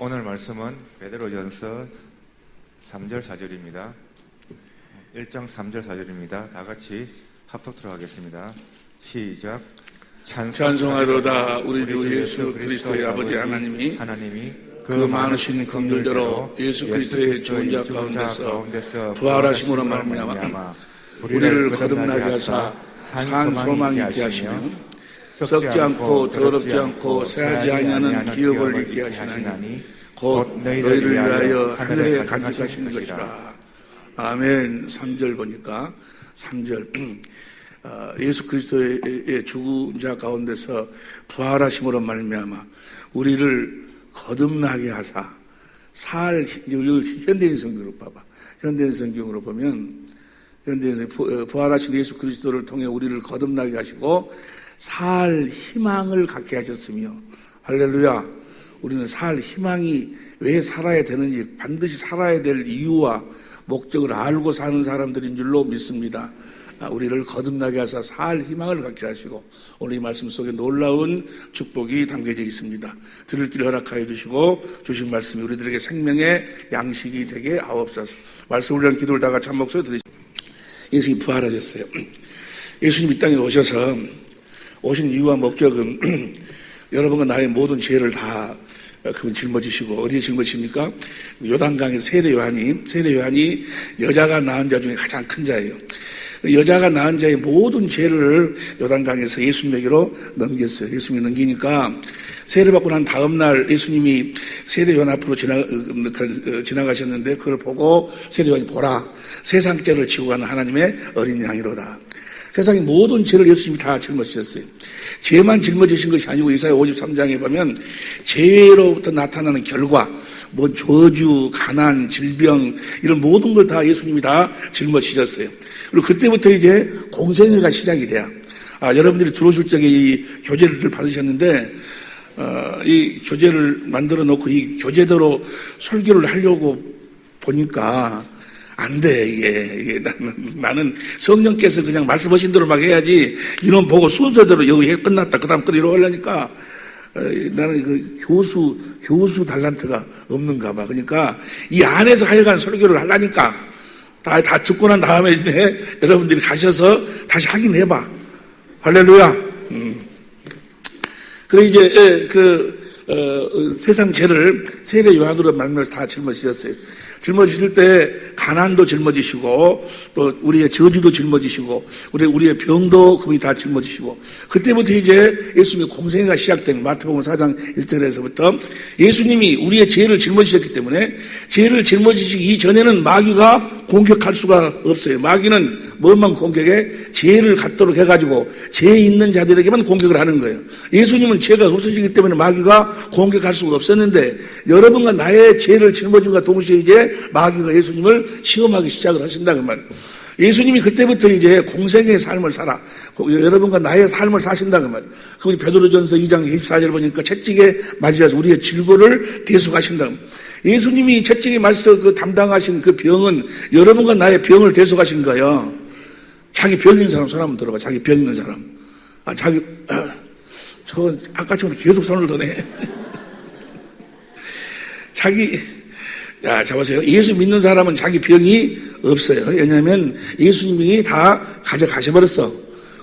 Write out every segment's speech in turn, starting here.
오늘 말씀은 베드로전서 3절 4절입니다. 1장 3절 4절입니다. 다 같이 합독 들어가겠습니다. 시작. 찬송하로다 우리 주 예수 그리스도의 아버지 하나님이 그 많으신 긍휼대로 예수 그리스도의 좋은 자 가운데서 부활하심으로 말미암아 우리를 거듭나게 하사 산 소망 있게 하시며 썩지 않고 더럽지 않고 새하지 아니하는 기업을 있게 하시나니 곧 너희를 위하여 하늘에 간직하시는 것이라. 아멘. 3절 보니까 3절 예수 그리스도의 죽은 자 가운데서 부활하심으로 말미암아 우리를 거듭나게 하사 현대인 성경으로 봐봐. 현대인 성경으로 보면 현대인 부활하신 예수 그리스도를 통해 우리를 거듭나게 하시고 살 희망을 갖게 하셨으며, 할렐루야. 우리는 살 희망이 왜 살아야 되는지, 반드시 살아야 될 이유와 목적을 알고 사는 사람들인 줄로 믿습니다. 우리를 거듭나게 하사 살 희망을 갖게 하시고, 오늘 이 말씀 속에 놀라운 축복이 담겨져 있습니다. 들을 길을 허락하여 주시고 주신 말씀이 우리들에게 생명의 양식이 되게 하옵소서. 말씀을 위한 기도를 다 같이 한 목소리 드리시죠. 예수님이 부활하셨어요. 예수님 이 땅에 오신 이유와 목적은 여러분과 나의 모든 죄를 다 그분 짊어지시고, 어디에 짊어지십니까? 요단강에서 세례 요한이 여자가 낳은 자 중에 가장 큰 자예요. 여자가 낳은 자의 모든 죄를 요단강에서 예수님에게로 넘겼어요. 예수님이 넘기니까 세례받고 난 다음 날 예수님이 세례 요한 앞으로 지나가셨는데, 그걸 보고 세례 요한이 보라, 세상 죄를 지고 가는 하나님의 어린 양이로다. 세상의 모든 죄를 예수님이 다 짊어지셨어요. 죄만 짊어지신 것이 아니고 이사야 53장에 보면 죄로부터 나타나는 결과, 저주, 가난, 질병, 이런 모든 걸 다 예수님이 다 짊어지셨어요. 그리고 그때부터 이제 공생애가 시작이 돼요. 여러분들이 들어오실 적에 이 교제를 받으셨는데, 이 교제를 만들어 놓고 이 교제대로 설교를 하려고 보니까 안 돼, 이게. 나는 성령께서 그냥 말씀하신 대로 막 해야지, 이놈 보고 순서대로 여기 끝났다, 그 다음 이러고 하려니까, 나는 그 교수 달란트가 없는가 봐. 그러니까 이 안에서 하여간 설교를 하려니까, 다 듣고 난 다음에 여러분들이 가셔서 다시 확인해봐. 할렐루야. 그래, 이제, 세상 죄를 세례 요한으로 말미암아서 다 짊어지셨어요. 짊어지실 때 가난도 짊어지시고, 또 우리의 저주도 짊어지시고, 우리의 병도 그분이 다 짊어지시고, 그때부터 이제 예수님의 공생애가 시작된 마태복음 4장 1절에서부터 예수님이 우리의 죄를 짊어지셨기 때문에, 죄를 짊어지시기 이전에는 마귀가 공격할 수가 없어요. 마귀는 뭐만 공격해? 죄를 갖도록 해가지고 죄 있는 자들에게만 공격을 하는 거예요. 예수님은 죄가 없으시기 때문에 마귀가 공격할 수가 없었는데, 여러분과 나의 죄를 짊어진과 동시에 이제 마귀가 예수님을 시험하기 시작을 하신다 그 말. 예수님이 그때부터 이제 공생의 삶을 살아, 여러분과 나의 삶을 사신다 그 말. 그분이 베드로전서 2장 24절 보니까 채찍에 맞으셔서 우리의 질고를 대속하신다. 예수님이 채찍에 맞서 담당하신 그 병은 여러분과 나의 병을 대속하신 거예요. 자기 병 있는 사람 손 한번 들어봐. 자기 병 있는 사람. 저건 아까처럼 계속 손을 드네. 잡으세요. 예수 믿는 사람은 자기 병이 없어요. 왜냐하면 예수님이 다 가져가셔버렸어.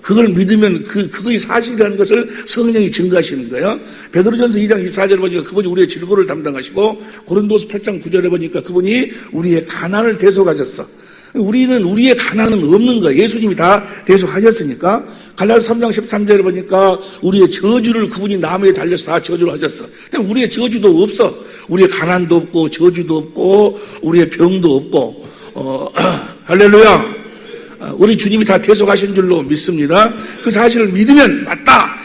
그걸 믿으면 그것이 사실이라는 것을 성령이 증거하시는 거예요. 베드로전서 2장 24절에 보니까 그분이 우리의 질고를 담당하시고, 고린도서 8장 9절에 보니까 그분이 우리의 가난을 대속하셨어. 우리는 우리의 가난은 없는 거예요. 예수님이 다 대속하셨으니까. 갈라디아서 3장 13절에 보니까 우리의 저주를 그분이 나무에 달려서 다 저주를 하셨어. 근데 우리의 저주도 없어. 우리의 가난도 없고 저주도 없고 우리의 병도 없고, 할렐루야. 우리 주님이 다 대속하신 줄로 믿습니다. 그 사실을 믿으면 맞다.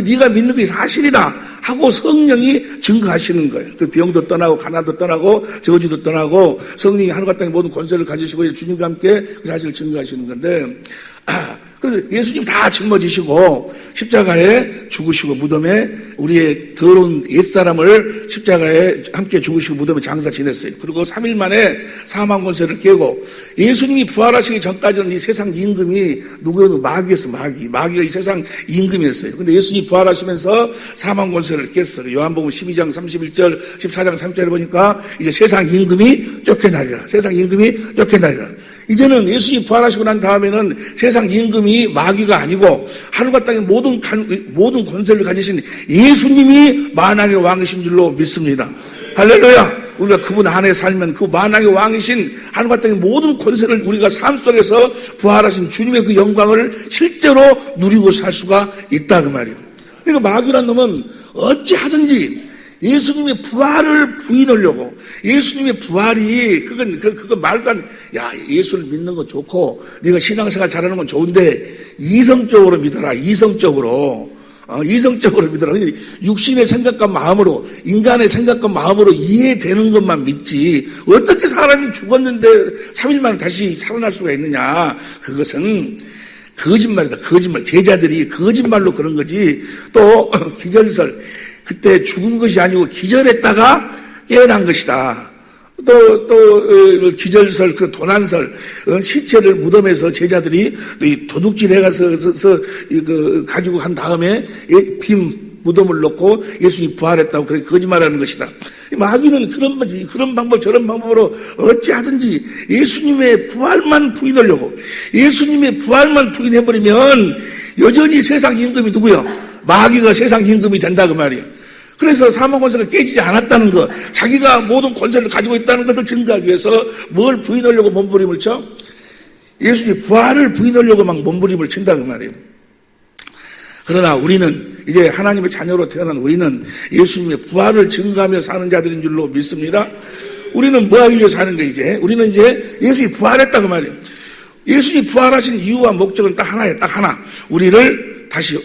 네가 믿는 게 사실이다 하고 성령이 증거하시는 거예요. 그 병도 떠나고 가난도 떠나고 저주도 떠나고 성령이 하늘과 땅의 모든 권세를 가지시고 주님과 함께 그 사실을 증거하시는 건데, 그래서 예수님 다 짊어지시고 십자가에 죽으시고 무덤에 우리의 더러운 옛사람을 십자가에 함께 죽으시고 무덤에 장사 지냈어요. 그리고 3일 만에 사망 권세를 깨고 예수님이 부활하시기 전까지는 이 세상 임금이 누구였노? 마귀였어. 마귀가 이 세상 임금이었어요. 근데 예수님이 부활하시면서 사망 권세를 깼어요. 요한복음 12장 31절 14장 3절에 보니까 이제 세상 임금이 쫓겨나리라. 세상 임금이 쫓겨나리라. 이제는 예수님이 부활하시고 난 다음에는 세상 임금이 마귀가 아니고 하늘과 땅의 모든 권세를 가지신 예수님이 만왕의 왕이신 줄로 믿습니다. 할렐루야. 우리가 그분 안에 살면 그 만왕의 왕이신 하늘과 땅의 모든 권세를 우리가 삶 속에서 부활하신 주님의 그 영광을 실제로 누리고 살 수가 있다 그 말이에요. 그러니까 마귀란 놈은 어찌하든지 예수님의 부활을 부인하려고, 예수님의 부활이 그건 말도 안 돼. 야, 예수를 믿는 건 좋고 네가 신앙생활 잘하는 건 좋은데 이성적으로 믿어라. 이성적으로 믿어라. 육신의 생각과 마음으로, 인간의 생각과 마음으로 이해되는 것만 믿지 어떻게 사람이 죽었는데 3일 만에 다시 살아날 수가 있느냐. 그것은 거짓말이다. 거짓말. 제자들이 거짓말로 그런 거지. 또 기절설, 그때 죽은 것이 아니고 기절했다가 깨어난 것이다. 또 기절설, 그 도난설, 시체를 무덤에서 제자들이 도둑질 해가서 가지고 간 다음에 빈 무덤을 놓고 예수님이 부활했다고 그렇게 거짓말하는 것이다. 마귀는 그런 방법 저런 방법으로 어찌하든지 예수님의 부활만 부인하려고, 예수님의 부활만 부인해버리면 여전히 세상 임금이 누구요? 마귀가 세상 임금이 된다 그 말이에요. 그래서 사망 권세가 깨지지 않았다는 것, 자기가 모든 권세를 가지고 있다는 것을 증거하기 위해서 뭘 부인하려고 몸부림을 쳐? 예수님 부활을 부인하려고 막 몸부림을 친다 그 말이에요. 그러나 우리는 이제 하나님의 자녀로 태어난 우리는 예수님의 부활을 증거하며 사는 자들인 줄로 믿습니다. 우리는 뭐 하기 위해서 사는 거예요 이제? 우리는 이제 예수님이 부활했다 그 말이에요. 예수님이 부활하신 이유와 목적은 딱 하나예요. 딱 하나. 우리를 다시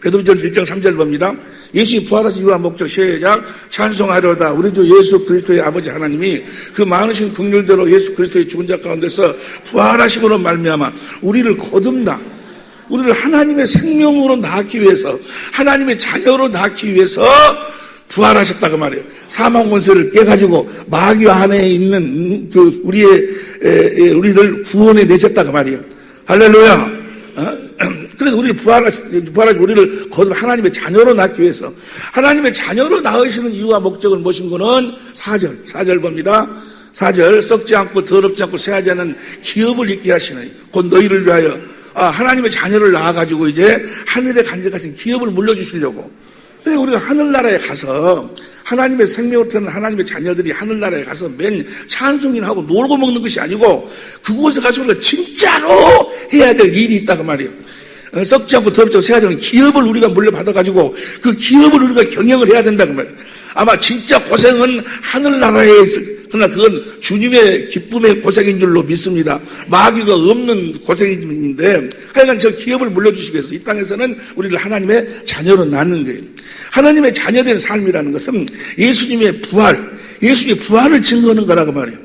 베드로전서 1장 3절 봅니다. 예수님이 부활하신 이유와 목적 시작. 찬송하려다 우리 주 예수 그리스도의 아버지 하나님이 그 많으신 긍휼대로 예수 그리스도의 죽은 자 가운데서 부활하심으로 말미암아 우리를 거듭나, 우리를 하나님의 생명으로 낳기 위해서, 하나님의 자녀로 낳기 위해서 부활하셨다고 말이에요. 사망 권세를 깨가지고 마귀 안에 있는 그 우리를 구원해 내셨다고 말이에요. 할렐루야. 그래서 우리를 부활하시고 우리를 거듭 하나님의 자녀로 낳기 위해서, 하나님의 자녀로 낳으시는 이유와 목적은 무엇인 거는 4절 봅니다. 4절 썩지 않고 더럽지 않고 새하지 않은 기업을 있게 하시는, 곧 너희를 위하여 하나님의 자녀를 낳아가지고 이제 하늘에 간직하신 기업을 물려주시려고. 그래서 우리가 하늘나라에 가서 하나님의 생명을 태어난 하나님의 자녀들이 하늘나라에 가서 맨 찬송이나 하고 놀고 먹는 것이 아니고 그곳에 가서 우리가 진짜로 해야 될 일이 있다고 말이에요. 썩지 않고 더럽지 않고 새하지 않은 기업을 우리가 물려받아가지고 그 기업을 우리가 경영을 해야 된다고 말이에요. 아마 진짜 고생은 하늘나라에 있을, 그러나 그건 주님의 기쁨의 고생인 줄로 믿습니다. 마귀가 없는 고생인데 하여간 저 기업을 물려주시기 위해서 이 땅에서는 우리를 하나님의 자녀로 낳는 거예요. 하나님의 자녀된 삶이라는 것은 예수님의 부활을 증거하는 거라고 말이에요.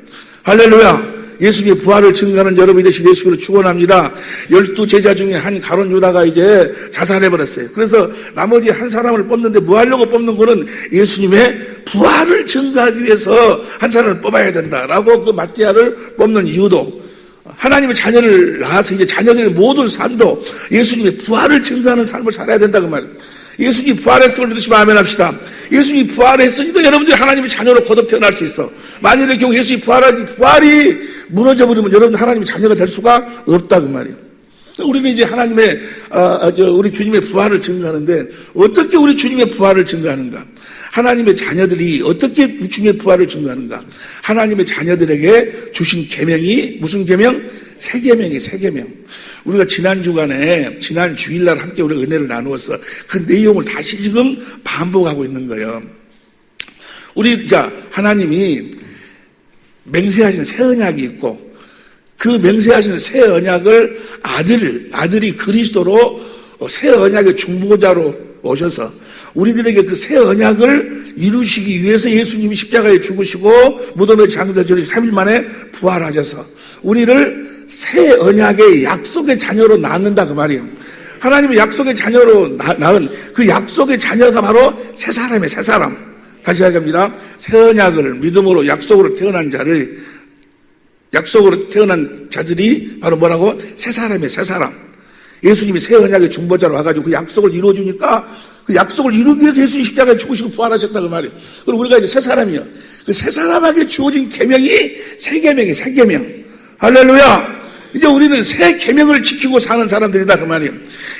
할렐루야. 예수님의 부활을 증거하는 여러분이 되시길 예수님으로 축원합니다. 12제자 중에 한 가룟 유다가 이제 자살해버렸어요. 그래서 나머지 한 사람을 뽑는데 뭐 하려고 뽑는 거는 예수님의 부활을 증거하기 위해서 한 사람을 뽑아야 된다라고 그 마띠아를 뽑는 이유도, 하나님의 자녀를 낳아서 이제 자녀들의 모든 삶도 예수님의 부활을 증거하는 삶을 살아야 된다고 말이에요. 예수님이 부활했음을 믿으시면 아멘 합시다. 예수님이 부활했으니까 여러분들이 하나님의 자녀로 거듭 태어날 수 있어. 만일의 경우 예수님이 부활이 무너져버리면 여러분들 하나님의 자녀가 될 수가 없다 그 말이에요. 우리는 이제 하나님의 우리 주님의 부활을 증거하는데 어떻게 우리 주님의 부활을 증거하는가? 하나님의 자녀들이 어떻게 주님의 부활을 증거하는가? 하나님의 자녀들에게 주신 계명이 무슨 계명? 새 계명이에요. 새 계명. 우리가 지난 주일날 함께 우리가 은혜를 나누었어. 그 내용을 다시 지금 반복하고 있는 거예요. 하나님이 맹세하신 새 언약이 있고 그 맹세하신 새 언약을 아들이 그리스도로 새 언약의 중보자로 오셔서 우리들에게 그 새 언약을 이루시기 위해서 예수님이 십자가에 죽으시고 무덤에 장사 지내시 3일 만에 부활하셔서 우리를 새 언약의 약속의 자녀로 낳는다 그 말이에요. 하나님의 약속의 자녀로 낳은 그 약속의 자녀가 바로 새 사람이에요. 새 사람. 다시 이야기합니다. 새 언약을 믿음으로 약속으로 태어난 자들이 바로 뭐라고? 새 사람이에요. 새 사람. 예수님이 새 언약의 중보자로 와가지고 그 약속을 이루어주니까 그 약속을 이루기 위해서 예수님 십자가에 죽으시고 부활하셨다 그 말이에요. 그럼 우리가 이제 새 사람이요. 그 새 사람에게 주어진 계명이 새 계명이에요. 새 계명. 할렐루야. 이제 우리는 새 계명을 지키고 사는 사람들이다 그 말이에요.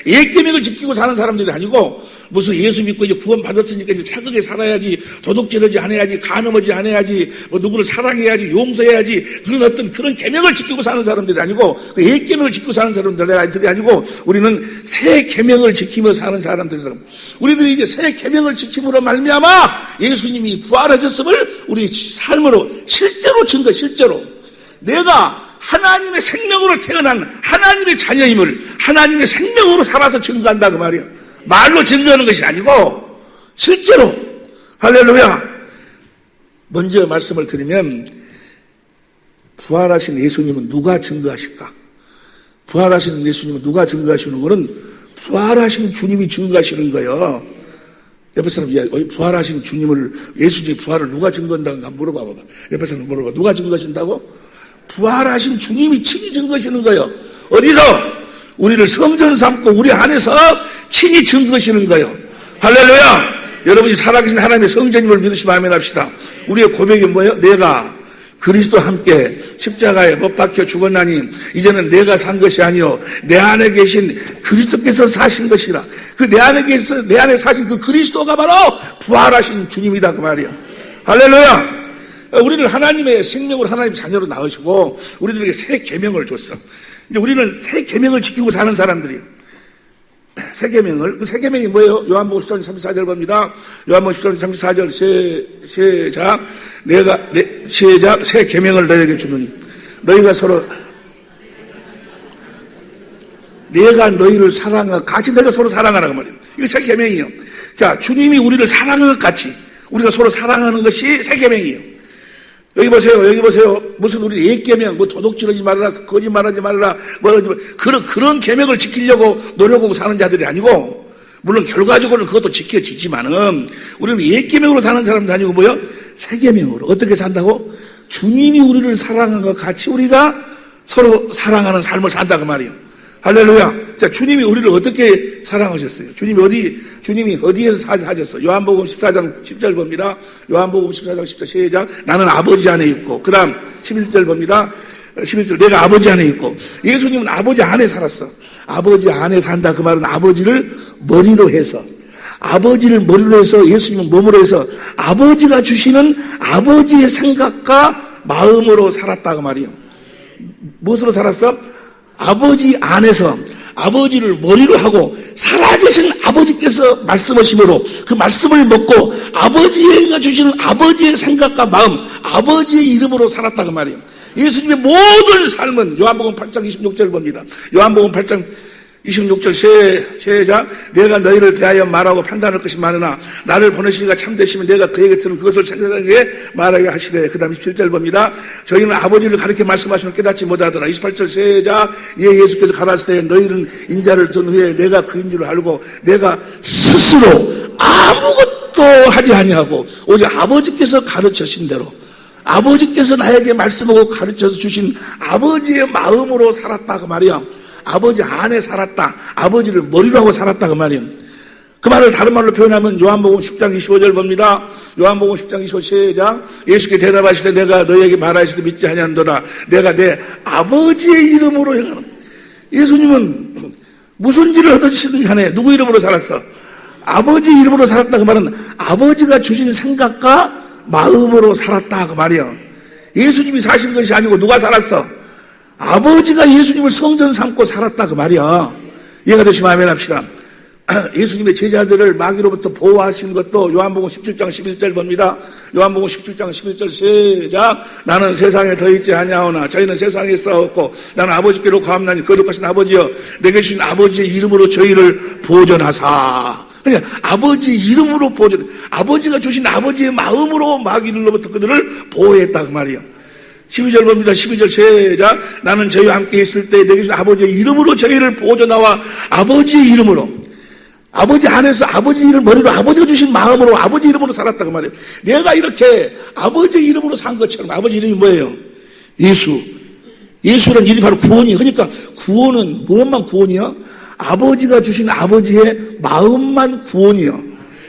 옛 계명을 지키고 사는 사람들이 아니고 무슨 예수 믿고 이제 구원 받았으니까 이제 착하게 살아야지, 도둑질하지 안 해야지, 간음하지 안 해야지, 뭐 누구를 사랑해야지, 용서해야지, 그런 어떤 그런 계명을 지키고 사는 사람들이 아니고 그 옛 계명을 지키고 사는 사람들이 아니고 우리는 새 계명을 지키며 사는 사람들이다. 우리들이 이제 새 계명을 지킴으로 말미암아 예수님이 부활하셨음을 우리 삶으로 실제로 증거, 실제로 내가 하나님의 생명으로 태어난 하나님의 자녀임을 하나님의 생명으로 살아서 증거한다 그 말이에요. 말로 증거하는 것이 아니고 실제로. 할렐루야. 먼저 말씀을 드리면 부활하신 예수님은 누가 증거하실까? 부활하신 예수님은 누가 증거하시는 거는 부활하신 주님이 증거하시는 거예요. 옆에 사람 부활하신 주님을, 예수님의 부활을 누가 증거한다고 물어봐봐. 옆에 사람 물어봐. 누가 증거하신다고? 부활하신 주님이 친히 증거하시는 거예요. 어디서? 우리를 성전 삼고 우리 안에서 친히 증거하시는 거예요. 할렐루야. 여러분이 살아계신 하나님의 성전임을 믿으시면 아멘 합시다. 우리의 고백이 뭐예요? 내가 그리스도와 함께 십자가에 못 박혀 죽었나니 이제는 내가 산 것이 아니요 내 안에 계신 그리스도께서 사신 것이라. 그 내 안에 사신 그 그리스도가 바로 부활하신 주님이다 그 말이에요. 할렐루야. 우리를 하나님의 생명으로 하나님 자녀로 낳으시고 우리들에게 새 계명을 줬어. 이제 우리는 새 계명을 지키고 사는 사람들이에요. 새 계명을, 그 새 계명이 뭐예요? 요한복음 14장 34절 봅니다. 요한복음 14장 34절 시작 새 계명을 너에게 주느니 너희가 서로 내가 너희를 사랑하 같이 내가 서로 사랑하라고 말이에요. 이거 새 계명이에요. 자, 주님이 우리를 사랑하는 것 같이 우리가 서로 사랑하는 것이 새 계명이에요. 여기 보세요. 무슨 우리 옛 계명, 뭐 도둑질하지 말아라, 거짓말하지 말아라, 그런 계명을 지키려고 노력하고 사는 자들이 아니고, 물론 결과적으로는 그것도 지켜지지만은, 우리는 옛 계명으로 사는 사람도 아니고 뭐요? 새 계명으로. 어떻게 산다고? 주님이 우리를 사랑한 것 같이 우리가 서로 사랑하는 삶을 산다 그 말이에요. 할렐루야. 자, 주님이 우리를 어떻게 사랑하셨어요? 주님이 어디에서 사셨어요? 요한복음 14장 10절 봅니다. 요한복음 14장 10절 시작. 나는 아버지 안에 있고, 그 다음 11절 봅니다. 11절 내가 아버지 안에 있고. 예수님은 아버지 안에 살았어. 아버지 안에 산다 그 말은 아버지를 머리로 해서 예수님은 몸으로 해서 아버지가 주시는 아버지의 생각과 마음으로 살았다 그 말이에요. 무엇으로 살았어? 아버지 안에서 아버지를 머리로 하고 살아계신 아버지께서 말씀하심으로 그 말씀을 먹고 아버지가 주시는 아버지의 생각과 마음, 아버지의 이름으로 살았다 그 말이에요. 예수님의 모든 삶은 요한복음 8장 26절 봅니다. 요한복음 8장 26절 시작. 내가 너희를 대하여 말하고 판단할 것이 많으나 나를 보내시니가 참되시면 내가 그에게 들은 그것을 생각하게 말하게 하시되. 그 다음 27절 봅니다. 저희는 아버지를 가리켜 말씀하시는 깨닫지 못하더라. 28절 시작. 예수께서 가라사대 너희는 인자를 둔 후에 내가 그인 줄 알고 내가 스스로 아무것도 하지 아니하고 오직 아버지께서 가르치신 대로 아버지께서 나에게 말씀하고 가르쳐서 주신 아버지의 마음으로 살았다 그 말이야. 아버지 안에 살았다. 아버지를 머리로 하고 살았다 그 말이에요. 그 말을 다른 말로 표현하면 요한복음 10장 25절 봅니다. 요한복음 10장 25절 시작. 예수께 대답하시되 내가 너희에게 말하시되 믿지 아니하는도다. 내가 내 아버지의 이름으로 행하는. 예수님은 무슨 일을 하든지 간에 누구 이름으로 살았어? 아버지 이름으로 살았다 그 말은 아버지가 주신 생각과 마음으로 살았다 그 말이에요. 예수님이 사신 것이 아니고 누가 살았어? 아버지가 예수님을 성전 삼고 살았다 그 말이야. 이해가 되시면 아멘 합시다. 예수님의 제자들을 마귀로부터 보호하신 것도 요한복음 17장 11절 봅니다. 요한복음 17장 11절 시작. 나는 세상에 더 있지 아니하오나 저희는 세상에 있사옵고 나는 아버지께로 가옵나니 거룩하신 아버지여 내게 주신 아버지의 이름으로 저희를 보존하사. 그러니까 아버지 이름으로 아버지가 주신 아버지의 마음으로 마귀로부터 그들을 보호했다 그 말이에요. 12절 봅니다. 12절 시작. 나는 저희와 함께 있을 때 내게 주신 아버지의 이름으로 저희를 보존하와 아버지의 이름으로, 아버지 안에서 아버지 이름 머리로 아버지가 주신 마음으로 아버지 이름으로 살았다 그 말이에요. 내가 이렇게 아버지 이름으로 산 것처럼. 아버지 이름이 뭐예요? 예수. 예수라는 이름이 바로 구원이에요. 그러니까 구원은 무엇만 구원이요? 아버지가 주신 아버지의 마음만 구원이요.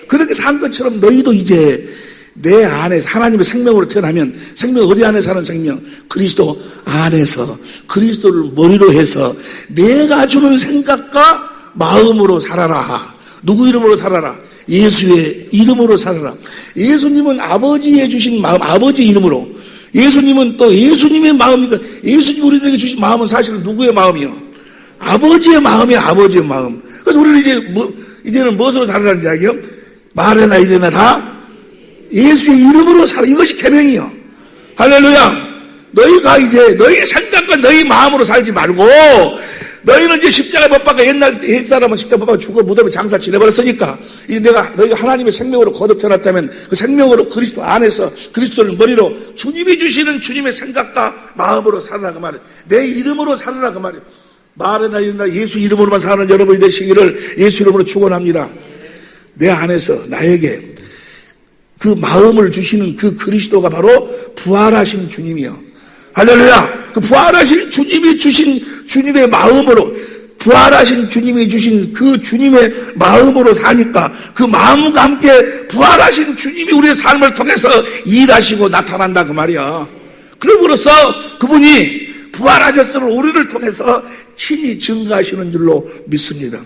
그렇게 산 것처럼 너희도 이제 내 안에 하나님의 생명으로 태어나면, 생명 어디 안에 사는 생명? 그리스도 안에서, 그리스도를 머리로 해서 내가 주는 생각과 마음으로 살아라. 누구 이름으로 살아라? 예수의 이름으로 살아라. 예수님은 아버지의 주신 마음, 아버지 이름으로. 예수님은 또 예수님의 마음이니까, 예수님 우리들에게 주신 마음은 사실은 누구의 마음이요? 아버지의 마음이야, 아버지의 마음. 그래서 우리는 이제는 무엇으로 살아라는 이야기요? 말에나 이래나 다 예수의 이름으로 살아. 이것이 계명이요. 할렐루야. 너희가 이제 너희 생각과 너희 마음으로 살지 말고, 너희는 이제 십자가에 못 박아, 옛 사람은 십자가에 못 박아 죽어 무덤에 장사 지내버렸으니까, 이제 너희가 하나님의 생명으로 거듭 태어났다면 그 생명으로 그리스도 안에서 그리스도를 머리로 주님이 주시는 주님의 생각과 마음으로 살아라 그 말이에요. 내 이름으로 살아라 그 말이에요. 말이나 이러나 예수 이름으로만 사는 여러분이 되시기를 예수 이름으로 축원합니다. 내 안에서 나에게 그 마음을 주시는 그 그리스도가 바로 부활하신 주님이요. 할렐루야. 그 부활하신 주님이 주신 주님의 마음으로, 부활하신 주님이 주신 그 주님의 마음으로 사니까 그 마음과 함께 부활하신 주님이 우리의 삶을 통해서 일하시고 나타난다 그 말이야. 그럼으로써 그분이 부활하셨음을 우리를 통해서 친히 증거하시는 줄로 믿습니다.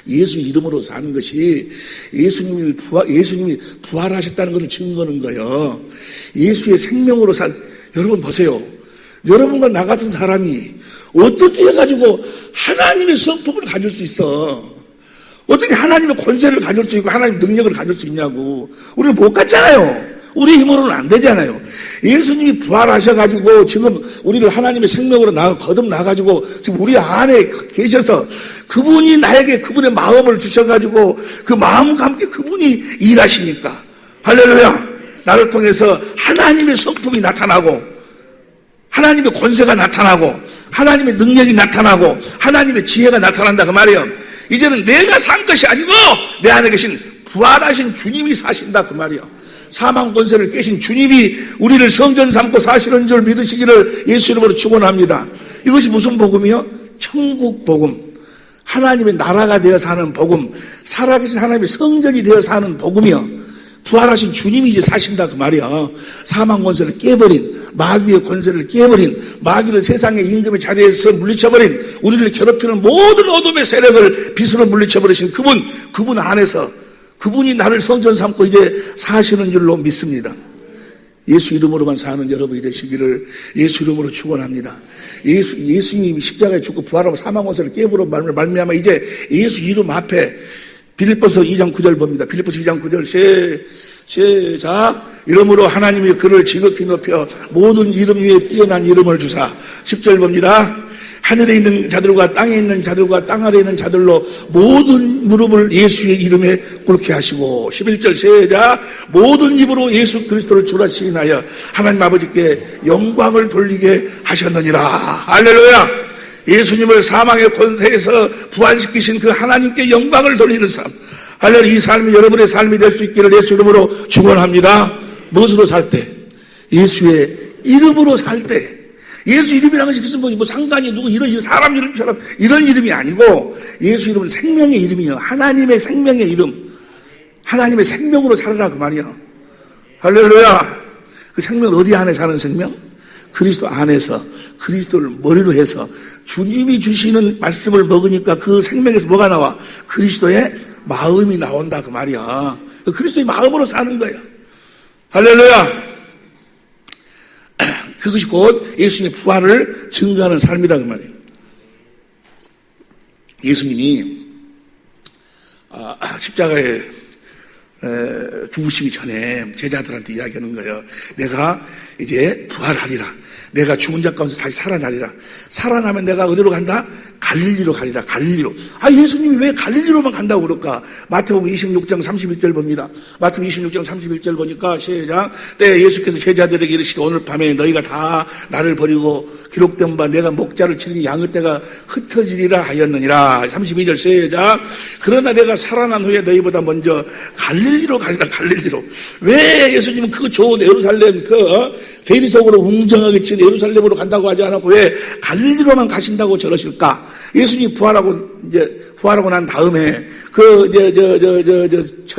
예수 이름으로 사는 것이 예수님이 부활하셨다는 것을 증거하는 거예요. 예수의 생명으로 여러분 보세요. 여러분과 나 같은 사람이 어떻게 해가지고 하나님의 성품을 가질 수 있어? 어떻게 하나님의 권세를 가질 수 있고 하나님의 능력을 가질 수 있냐고. 우리는 못 갔잖아요. 우리 힘으로는 안 되잖아요. 예수님이 부활하셔가지고 지금 우리를 하나님의 생명으로 거듭 나가지고 지금 우리 안에 계셔서 그분이 나에게 그분의 마음을 주셔가지고 그 마음과 함께 그분이 일하시니까, 할렐루야. 나를 통해서 하나님의 성품이 나타나고 하나님의 권세가 나타나고 하나님의 능력이 나타나고 하나님의 지혜가 나타난다 그 말이에요. 이제는 내가 산 것이 아니고 내 안에 계신 부활하신 주님이 사신다 그 말이에요. 사망 권세를 깨신 주님이 우리를 성전 삼고 사시는 줄 믿으시기를 예수 이름으로 축원합니다. 이것이 무슨 복음이요? 천국 복음. 하나님의 나라가 되어 사는 복음. 살아계신 하나님의 성전이 되어 사는 복음이요. 부활하신 주님이 이제 사신다 그 말이야. 사망 권세를 깨버린, 마귀의 권세를 깨버린, 마귀를 세상의 임금의 자리에서 물리쳐버린, 우리를 괴롭히는 모든 어둠의 세력을 빛으로 물리쳐버리신 그분 안에서 그분이 나를 성전 삼고 이제 사시는 줄로 믿습니다. 예수 이름으로만 사는 여러분이 되시기를 예수 이름으로 축원합니다. 예수님이 십자가에 죽고 부활하고 사망 권세를 깨버려 말미암아 이제 예수 이름 앞에 빌립보서 2장 9절 봅니다. 빌립보서 2장 9절 시작. 이름으로 하나님이 그를 지극히 높여 모든 이름 위에 뛰어난 이름을 주사. 10절 봅니다. 하늘에 있는 자들과 땅에 있는 자들과 땅 아래에 있는 자들로 모든 무릎을 예수의 이름에 꿇게 하시고. 11절 시작. 모든 입으로 예수 그리스도를 주라 시인하여 하나님 아버지께 영광을 돌리게 하셨느니라. 할렐루야. 예수님을 사망의 권세에서 부활시키신 그 하나님께 영광을 돌리는 삶. 할렐루야. 이 삶이 여러분의 삶이 될 수 있기를 예수 이름으로 축원합니다. 무엇으로 살 때? 예수의 이름으로 살 때. 예수 이름이라는 것이 무슨 뭐 상관이 누구 이런 사람 이름처럼 이런 이름이 아니고 예수 이름은 생명의 이름이요. 하나님의 생명의 이름. 하나님의 생명으로 살아라 그 말이요. 할렐루야. 그 생명은 어디 안에 사는 생명? 그리스도 안에서 그리스도를 머리로 해서 주님이 주시는 말씀을 먹으니까 그 생명에서 뭐가 나와? 그리스도의 마음이 나온다 그 말이야. 그리스도의 마음으로 사는 거야. 할렐루야. 그것이 곧 예수님의 부활을 증거하는 삶이다 그 말이에요. 예수님이 십자가에 죽으시기 전에 제자들한테 이야기하는 거예요. 내가 이제 부활하리라. 내가 죽은 자 가운데 다시 살아나리라. 살아나면 내가 어디로 간다? 갈릴리로 가리라. 갈릴리로. 예수님이 왜 갈릴리로만 간다고 그럴까? 마태복음 26장 31절 봅니다. 마태복음 26장 31절 보니까 시작. 때 예수께서 제자들에게 이르시되 오늘 밤에 너희가 다 나를 버리고 기록된 바 내가 목자를 치르니 양의 떼가 흩어지리라 하였느니라. 32절 시작. 그러나 내가 살아난 후에 너희보다 먼저 갈릴리로 가리라. 갈릴리로. 왜 예수님은 그 좋은 예루살렘 대리 속으로 웅장하게 친 예루살렘으로 간다고 하지 않았고 왜 갈릴리로만 가신다고 저러실까? 예수님이 부활하고 난 다음에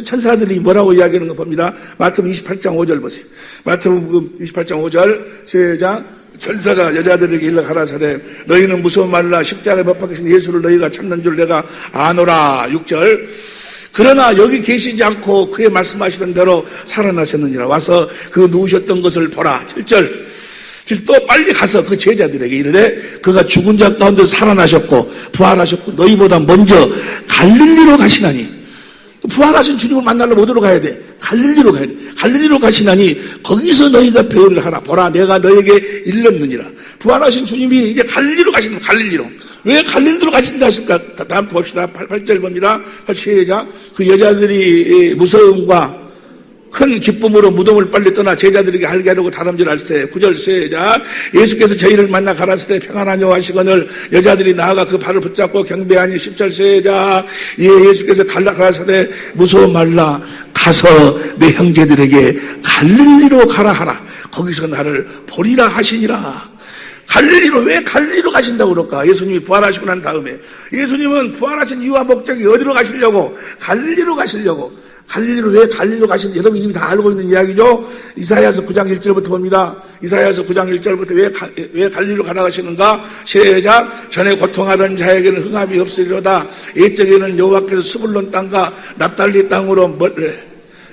천사들이 뭐라고 이야기하는 거 봅니다. 마태복음 28장 5절 보세요. 마태복음 28장 5절 시작. 천사가 여자들에게 일러 가라사대 너희는 무서운 말라 십자가에 못 박히신 예수를 너희가 찾는 줄 내가 아노라. 6절. 그러나 여기 계시지 않고 그의 말씀하시던 대로 살아나셨느니라. 와서 그 누우셨던 것을 보라. 7절. 또 빨리 가서 그 제자들에게 이르되 그가 죽은 자 가운데 살아나셨고 부활하셨고 너희보다 먼저 갈릴리로 가시나니. 부활하신 주님을 만나려면 어디로 가야 돼? 갈릴리로 가야 돼. 갈릴리로 가시나니 거기서 너희가 배우를 하라. 보라 내가 너에게 일렀느니라. 부활하신 주님이 이제 갈릴리로 가시는 거예요. 갈릴리로. 왜 갈릴리로 가신다 하실까? 다음 봅시다. 8절 봅니다. 시작. 그 여자들이 무서움과 큰 기쁨으로 무덤을 빨리 떠나 제자들에게 알게 하려고 다름질할 때 9절 시작. 예수께서 저희를 만나 가라사대 평안하뇨 하시거늘 여자들이 나아가 그 발을 붙잡고 경배하니 10절 시작. 예수께서 가라사대 무서워 말라 가서 내 형제들에게 갈릴리로 가라 하라. 거기서 나를 보리라 하시니라. 갈릴리로. 왜 갈릴리로 가신다고 그럴까? 예수님이 부활하시고 난 다음에 예수님은 부활하신 이유와 목적이 어디로 가시려고? 갈릴리로 가시려고. 갈릴리로. 왜 갈릴리로 가시는지 여러분 이미 다 알고 있는 이야기죠. 이사야서 9장 1절부터 봅니다. 이사야서 9장 1절부터 왜 갈릴리로 가라 하시는가? 시작. 전에 고통하던 자에게는 흥함이 없으리로다. 옛적에는 여호와께서 스불론 땅과 납달리 땅으로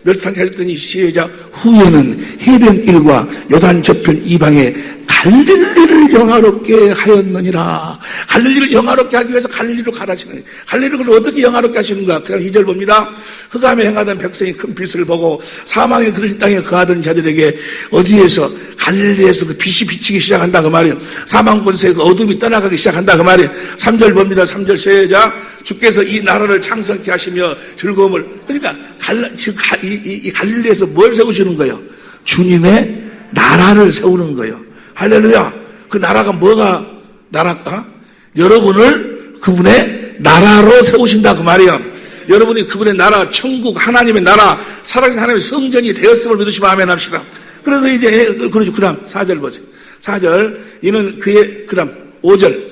멸탄케 하셨더니 시작. 후에는 해변길과 요단 저편 이방에 갈릴리를 영화롭게 하였느니라. 갈릴리를 영화롭게 하기 위해서 갈릴리로 가라시는 거예요. 갈릴리를 어떻게 영화롭게 하시는가? 그냥 2절 봅니다. 흑암에 행하던 백성이 큰 빛을 보고 사망의 그릇 땅에 거하던 자들에게 어디에서 갈릴리에서 그 빛이 비치기 시작한다 그 말이에요. 사망 권세의 그 어둠이 떠나가기 시작한다 그 말이에요. 3절 봅니다. 3절 시작. 주께서 이 나라를 창성케 하시며 즐거움을. 그러니까 이 갈릴리에서 뭘 세우시는 거예요? 주님의 나라를 세우는 거예요. 할렐루야. 그 나라가 뭐가 나라일까? 여러분을 그분의 나라로 세우신다 그 말이에요. 여러분이 그분의 나라, 천국, 하나님의 나라, 살아계신 하나님의 성전이 되었음을 믿으시면 아멘 합시다. 그래서 이제 그러죠. 그 다음 4절 보세요. 4절. 이는 그의 그 다음 5절.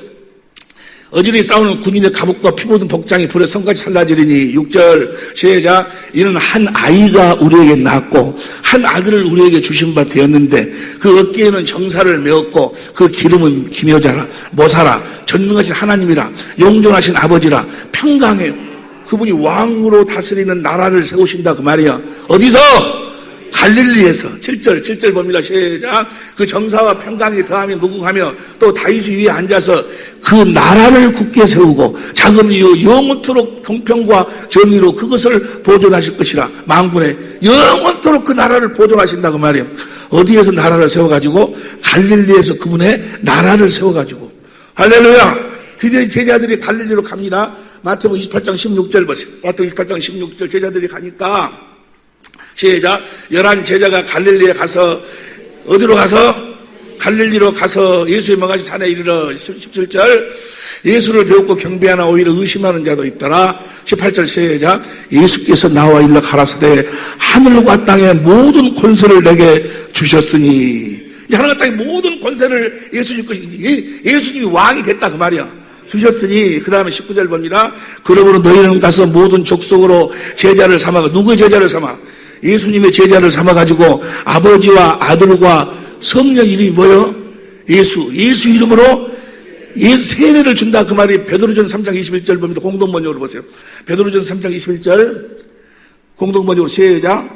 어지러이 싸우는 군인의 갑옷과 피 묻은 복장이 불에 성같이 살라지리니. 6절 시작. 이는 한 아이가 우리에게 낳았고 한 아들을 우리에게 주신 바 되었는데 그 어깨에는 정사를 메었고 그 기름은 기묘자라 모사라 전능하신 하나님이라 영존하신 아버지라 평강해. 그분이 왕으로 다스리는 나라를 세우신다 그 말이야. 어디서? 갈릴리에서. 7절 봅니다. 시작. 그 정사와 평강이 더하며 무궁하며 또 다윗 위에 앉아서 그 나라를 굳게 세우고 자금 이후 영원토록 공평과 정의로 그것을 보존하실 것이라. 만군의 영원토록 그 나라를 보존하신다 그 말이에요. 어디에서 나라를 세워가지고? 갈릴리에서 그분의 나라를 세워가지고. 할렐루야. 드디어 제자들이 갈릴리로 갑니다. 마태복음 28장 16절 보세요. 마태복음 28장 16절 제자들이 가니까 시작. 11 제자가 갈릴리에 가서 어디로 가서? 갈릴리로 가서 예수의 명하신 산에 이르러. 17절. 예수를 배우고 경배하나 오히려 의심하는 자도 있더라. 18절 시작. 예수께서 나와 일러 가라사대 하늘과 땅의 모든 권세를 내게 주셨으니. 하늘과 땅의 모든 권세를 예수님 것이니 예수님이 왕이 됐다 그 말이야. 주셨으니. 그 다음에 19절 봅니다. 그러므로 너희는 가서 모든 족속으로 제자를 삼아. 누구의 제자를 삼아? 예수님의 제자를 삼아가지고 아버지와 아들과 성령 이름이 뭐요? 예수 이름으로 세례를 준다 그 말이 베드로전서 3장 21절 봅니다. 공동번역으로 보세요. 베드로전서 3장 21절 공동번역으로 시작.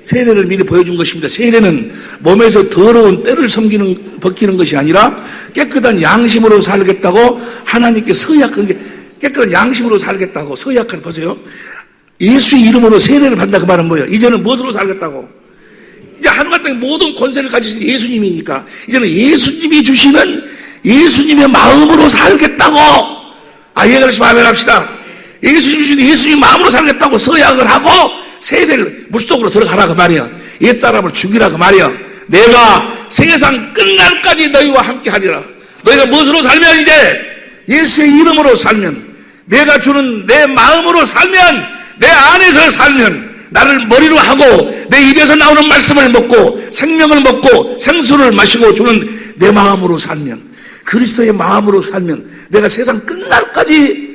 세례를 미리 보여준 것입니다. 세례는 몸에서 더러운 때를 벗기는 것이 아니라 깨끗한 양심으로 살겠다고 하나님께 서약한 게 깨끗한 양심으로 살겠다고 서약을 보세요. 예수의 이름으로 세례를 받는다 그 말은 뭐예요? 이제는 무엇으로 살겠다고? 이제 하늘과 땅의 모든 권세를 가지신 예수님이니까 이제는 예수님이 주시는 예수님의 마음으로 살겠다고. 이해가 되시면 아멘 합시다. 예수님 마음으로 살겠다고 서약을 하고 세대를 물속으로 들어가라 그 말이야. 옛사람을 죽이라 그 말이야. 내가 세상 끝날까지 너희와 함께 하리라. 너희가 무엇으로 살면 이제 예수의 이름으로 살면, 내가 주는 내 마음으로 살면, 내 안에서 살면, 나를 머리로 하고 내 입에서 나오는 말씀을 먹고 생명을 먹고 생수를 마시고 주는 내 마음으로 살면, 그리스도의 마음으로 살면 내가 세상 끝날까지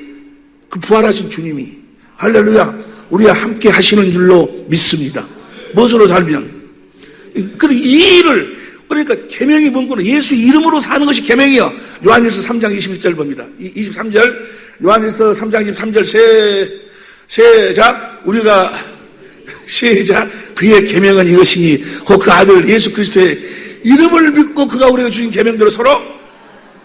그 부활하신 주님이 할렐루야 우리와 함께 하시는 줄로 믿습니다. 무엇으로 살면? 이 일을, 그러니까 계명이 뭔가는 예수 이름으로 사는 것이 계명이요. 요한일서 3장 21절 봅니다. 23절 요한일서 3장 23절 시작. 우리가 시작. 그의 계명은 이것이니 곧 그 아들 예수 그리스도의 이름을 믿고 그가 우리가 주신 계명대로 서로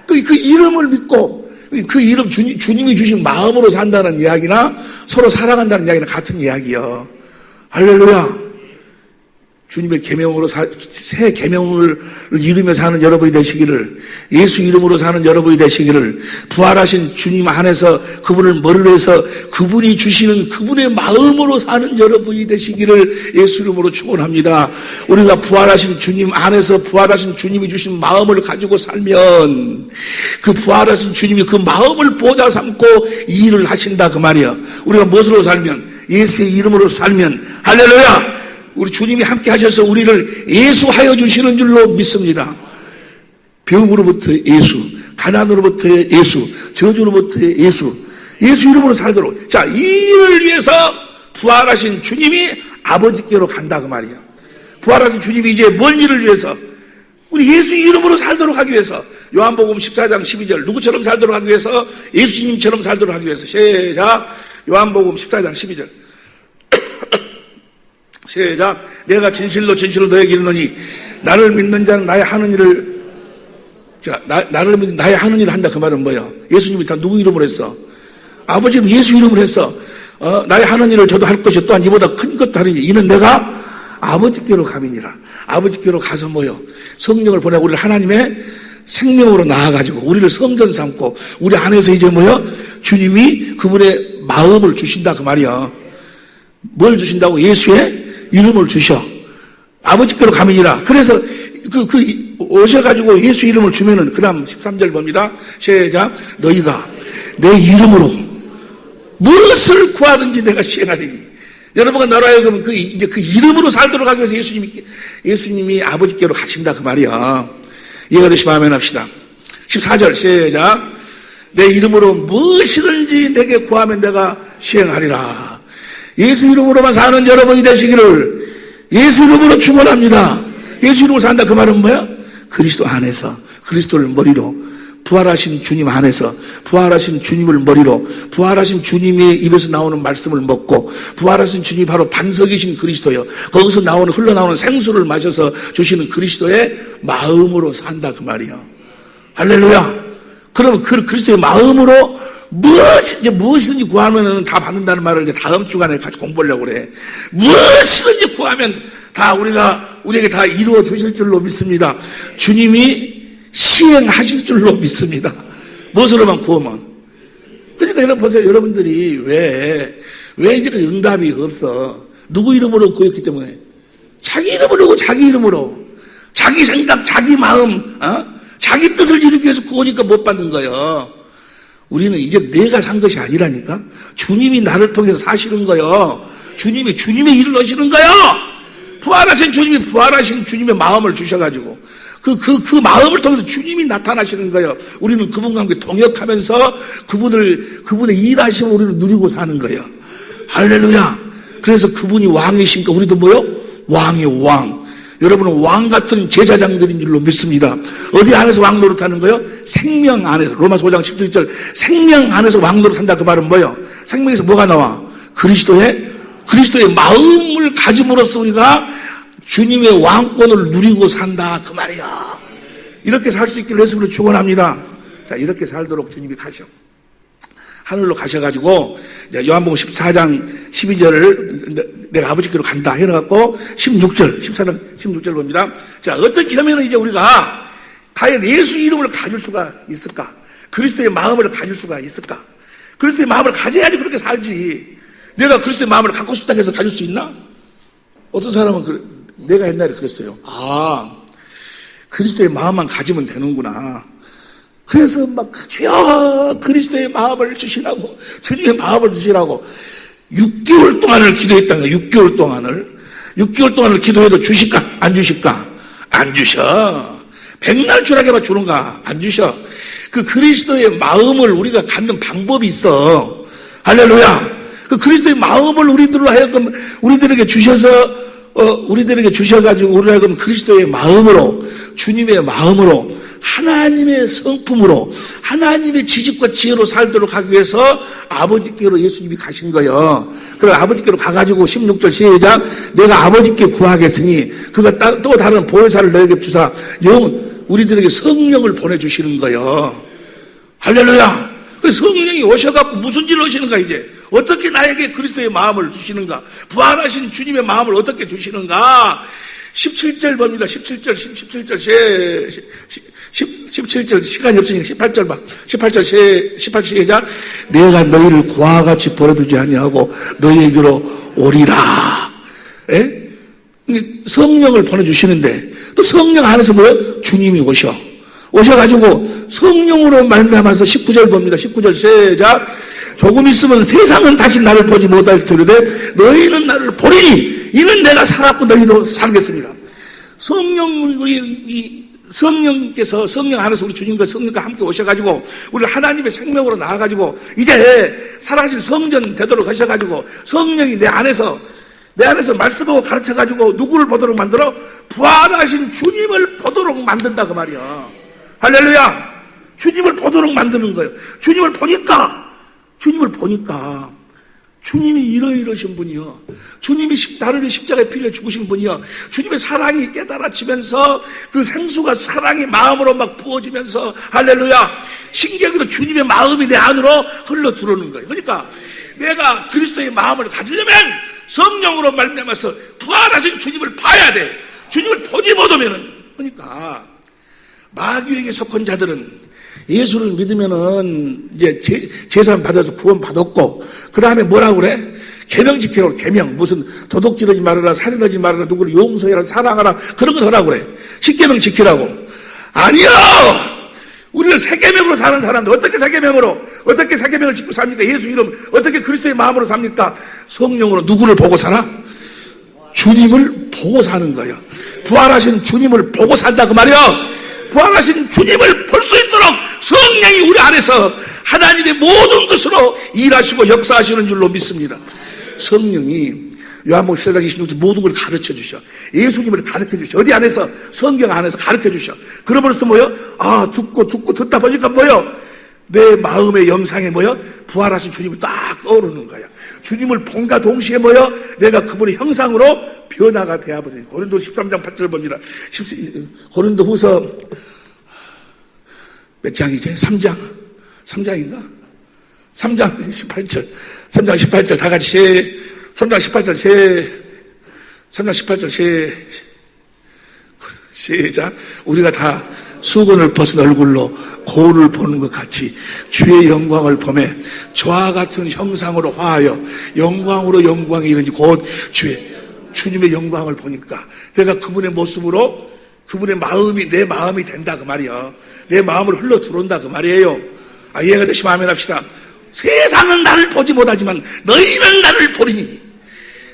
그 이름을 믿고 그 이름 주님이 주신 마음으로 산다는 이야기나 서로 사랑한다는 이야기는 같은 이야기요. 할렐루야. 주님의 계명으로 새 계명을 이루며 사는 여러분이 되시기를, 예수 이름으로 사는 여러분이 되시기를, 부활하신 주님 안에서 그분을 머리로 해서 그분이 주시는 그분의 마음으로 사는 여러분이 되시기를 예수 이름으로 축원합니다. 우리가 부활하신 주님 안에서 부활하신 주님이 주신 마음을 가지고 살면 그 부활하신 주님이 그 마음을 보좌 삼고 이 일을 하신다 그 말이야. 우리가 무엇으로 살면? 예수의 이름으로 살면 할렐루야. 우리 주님이 함께 하셔서 우리를 예수하여 주시는 줄로 믿습니다. 병으로부터 예수, 가난으로부터의 예수, 저주로부터의 예수, 예수 이름으로 살도록. 자, 이 일을 위해서 부활하신 주님이 아버지께로 간다 그 말이야. 부활하신 주님이 이제 뭔 일을 위해서? 우리 예수 이름으로 살도록 하기 위해서. 요한복음 14장 12절 누구처럼 살도록 하기 위해서? 예수님처럼 살도록 하기 위해서. 시작. 요한복음 14장 12절 시작. 내가 진실로 너에게 이르노니 나를 믿는 자는 나의 하는 일을, 자, 나를 믿는 나의 하는 일을 한다 그 말은 뭐야? 예수님이 다 누구 이름으로 했어? 아버지는 예수 이름으로 했어. 나의 하는 일을 저도 할 것이 또한 이보다 큰 것도 하리니 이는 내가 아버지께로 가미니라. 아버지께로 가서 뭐요? 성령을 보내고 우리를 하나님의 생명으로 나아가지고 우리를 성전 삼고 우리 안에서 이제 뭐요? 주님이 그분의 마음을 주신다 그 말이야. 뭘 주신다고? 예수의 이름을 주셔. 아버지께로 가면이라. 그래서 오셔가지고 예수 이름을 주면은, 그 다음 13절 봅니다. 시작. 너희가 내 이름으로 무엇을 구하든지 내가 시행하리니. 여러분과 나라에 그러면 이제 그 이름으로 살도록 하기 위해서 예수님이 아버지께로 가신다 그 말이야. 이해가 되시면 아멘 합시다. 14절 시작. 내 이름으로 무엇이든지 내게 구하면 내가 시행하리라. 예수 이름으로만 사는 여러분이 되시기를 예수 이름으로 축원합니다. 예수 이름으로 산다 그 말은 뭐야? 그리스도 안에서, 그리스도를 머리로, 부활하신 주님 안에서, 부활하신 주님을 머리로, 부활하신 주님의 입에서 나오는 말씀을 먹고, 부활하신 주님이 바로 반석이신 그리스도요, 거기서 흘러나오는 생수를 마셔서 주시는 그리스도의 마음으로 산다 그 말이야. 할렐루야. 그러면 그 그리스도의 마음으로 무엇이든지 구하면은 다 받는다는 말을 이제 다음 주간에 같이 공부하려고 그래. 무엇이든지 구하면 다 우리에게 다 이루어 주실 줄로 믿습니다. 주님이 시행하실 줄로 믿습니다. 무엇으로만 구하면. 그러니까 여러분 보세요. 여러분들이 왜 이제 응답이 없어? 누구 이름으로 구했기 때문에. 자기 이름으로, 자기 이름으로. 자기 생각, 자기 마음, 자기 뜻을 이루기 위해서 구하니까 못 받는 거예요. 우리는 이제 내가 산 것이 아니라니까. 주님이 나를 통해서 사시는 거요. 주님의 일을 하시는 거요. 부활하신 주님의 마음을 주셔가지고 그 마음을 통해서 주님이 나타나시는 거예요. 우리는 그분과 함께 동역하면서 그분의 일하심을 우리는 누리고 사는 거예요. 할렐루야. 그래서 그분이 왕이시니까 우리도 뭐요? 왕이요, 왕. 여러분은 왕 같은 제사장들인 줄로 믿습니다. 어디 안에서 왕 노릇하는 거예요? 생명 안에서. 로마서 5장 17절 생명 안에서 왕 노릇한다 그 말은 뭐예요? 생명에서 뭐가 나와? 그리스도의 마음을 가짐으로써 우리가 주님의 왕권을 누리고 산다 그 말이야. 이렇게 살 수 있기를 예수님으로 축원합니다. 자, 이렇게 살도록 주님이 가셔. 하늘로 가셔가지고 요한복음 14장 12절을 내가 아버지께로 간다 해놓고 16절 14장 16절 봅니다. 자, 어떻게 하면 이제 우리가 과연 예수 이름을 가질 수가 있을까? 그리스도의 마음을 가질 수가 있을까? 그리스도의 마음을 가져야지 그렇게 살지. 내가 그리스도의 마음을 갖고 싶다 해서 가질 수 있나? 어떤 사람은 내가 옛날에 그랬어요. 그리스도의 마음만 가지면 되는구나. 그래서 막 주여 그리스도의 마음을 주시라고, 주님의 마음을 주시라고 6개월 동안을 기도했다는 거예요. 6개월 동안을 기도해도 주실까? 안 주실까? 안 주셔. 백날 주라게만 주는가? 안 주셔. 그 그리스도의 마음을 우리가 갖는 방법이 있어. 할렐루야. 그 그리스도의 마음을 우리들로 하여금 우리들에게 주셔가지고 우리로 하여금 그리스도의 마음으로, 주님의 마음으로, 하나님의 성품으로, 하나님의 지식과 지혜로 살도록 하기 위해서 아버지께로 예수님이 가신 거예요. 그럼 아버지께로 가가지고 16절 시작. 내가 아버지께 구하겠으니 그가 또 다른 보혜사를 너에게 주사 우리들에게 성령을 보내주시는 거예요. 할렐루야. 그 성령이 오셔갖고 무슨 일을 하시는가 이제. 어떻게 나에게 그리스도의 마음을 주시는가. 부활하신 주님의 마음을 어떻게 주시는가. 17절 봅니다. 17절 시간이 없으니까 18절 봐. 18절 시작. 내가 너희를 고와 같이 버려두지 아니하고 너희에게로 오리라. 예? 성령을 보내주시는데 또 성령 안에서 뭐예요? 주님이 오셔가지고 성령으로 말미암아서 19절 봅니다. 19절 시작. 조금 있으면 세상은 다시 나를 보지 못할 터이되 너희는 나를 보리니 이는 내가 살았고 너희도 살겠습니다. 성령께서 성령 안에서 우리 주님과 성령과 함께 오셔가지고 우리를 하나님의 생명으로 나와가지고 이제 살아가신 성전 되도록 하셔가지고 성령이 내 안에서 말씀하고 가르쳐가지고 누구를 보도록 만들어? 부활하신 주님을 보도록 만든다 그 말이야. 할렐루야. 주님을 보도록 만드는 거예요. 주님을 보니까 주님이 이러이러신 분이요. 주님이 나를 위해 십자가에 빌려 죽으신 분이요. 주님의 사랑이 깨달아지면서 그 생수가 사랑의 마음으로 막 부어지면서 할렐루야. 신기하게도 주님의 마음이 내 안으로 흘러 들어오는 거예요. 그러니까 내가 그리스도의 마음을 가지려면 성령으로 말미암아서 부활하신 주님을 봐야 돼. 주님을 보지 못하면은. 그러니까 마귀에게 속한 자들은 예수를 믿으면은 이제 제사를 받아서 구원 받았고 그 다음에 뭐라고 그래? 계명 지키라고. 계명 무슨 도둑질하지 말아라, 살인하지 말아라, 누구를 용서해라, 사랑하라, 그런 걸 하라고 그래. 10계명 지키라고. 아니요. 우리는 세계명으로 사는 사람들 어떻게 세계명을 지키고 삽니까? 예수 이름 어떻게 그리스도의 마음으로 삽니까? 성령으로 누구를 보고 살아? 주님을 보고 사는 거예요. 부활하신 주님을 보고 산다 그 말이야. 부활하신 주님을 볼 수 있도록 성령이 우리 안에서 하나님의 모든 것으로 일하시고 역사하시는 줄로 믿습니다. 성령이 요한복음 14장 26절 모든 걸 가르쳐 주셔. 예수님을 가르쳐 주셔. 어디 안에서? 성경 안에서 가르쳐 주셔. 그러면서 뭐요? 듣고 듣다 보니까 뭐요? 내 마음의 영상에 뭐요? 부활하신 주님이 딱 떠오르는 거야. 주님을 본과 동시에 뭐요? 내가 그분의 형상으로 변화가 되어버리는. 고린도 13장 8절 봅니다. 고린도 후서 몇 장이지? 3장인가? 3장 18절 다 같이 3장 18절 시작. 우리가 다 수건을 벗은 얼굴로 거울을 보는 것 같이 주의 영광을 보매 저와 같은 형상으로 화하여 영광으로 영광이 이르니 곧 주님의 영광을 보니까 내가 그분의 모습으로 그분의 마음이 내 마음이 된다 그 말이야. 내 마음으로 흘러 들어온다 그 말이에요. 이해가 되시면 아멘 합시다. 세상은 나를 보지 못하지만 너희는 나를 보리니.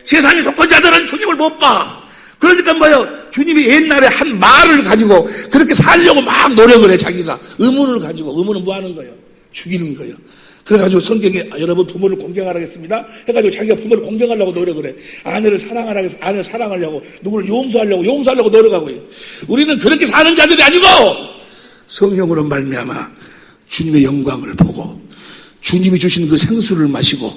세상에 속한 자들은 주님을 못 봐. 그러니까 뭐요? 주님이 옛날에 한 말을 가지고 그렇게 살려고 막 노력을 해. 자기가 의문을 가지고. 의문은 뭐 하는 거예요? 죽이는 거예요. 그래가지고 성경에 여러분 부모를 공경하라겠습니다 해가지고 자기가 부모를 공경하려고 노력을 해. 아내를 사랑하라 해서 아내를 사랑하려고, 누구를 용서하려고 노력하고 해요. 우리는 그렇게 사는 자들이 아니고 성령으로 말미암아 주님의 영광을 보고 주님이 주신 그 생수를 마시고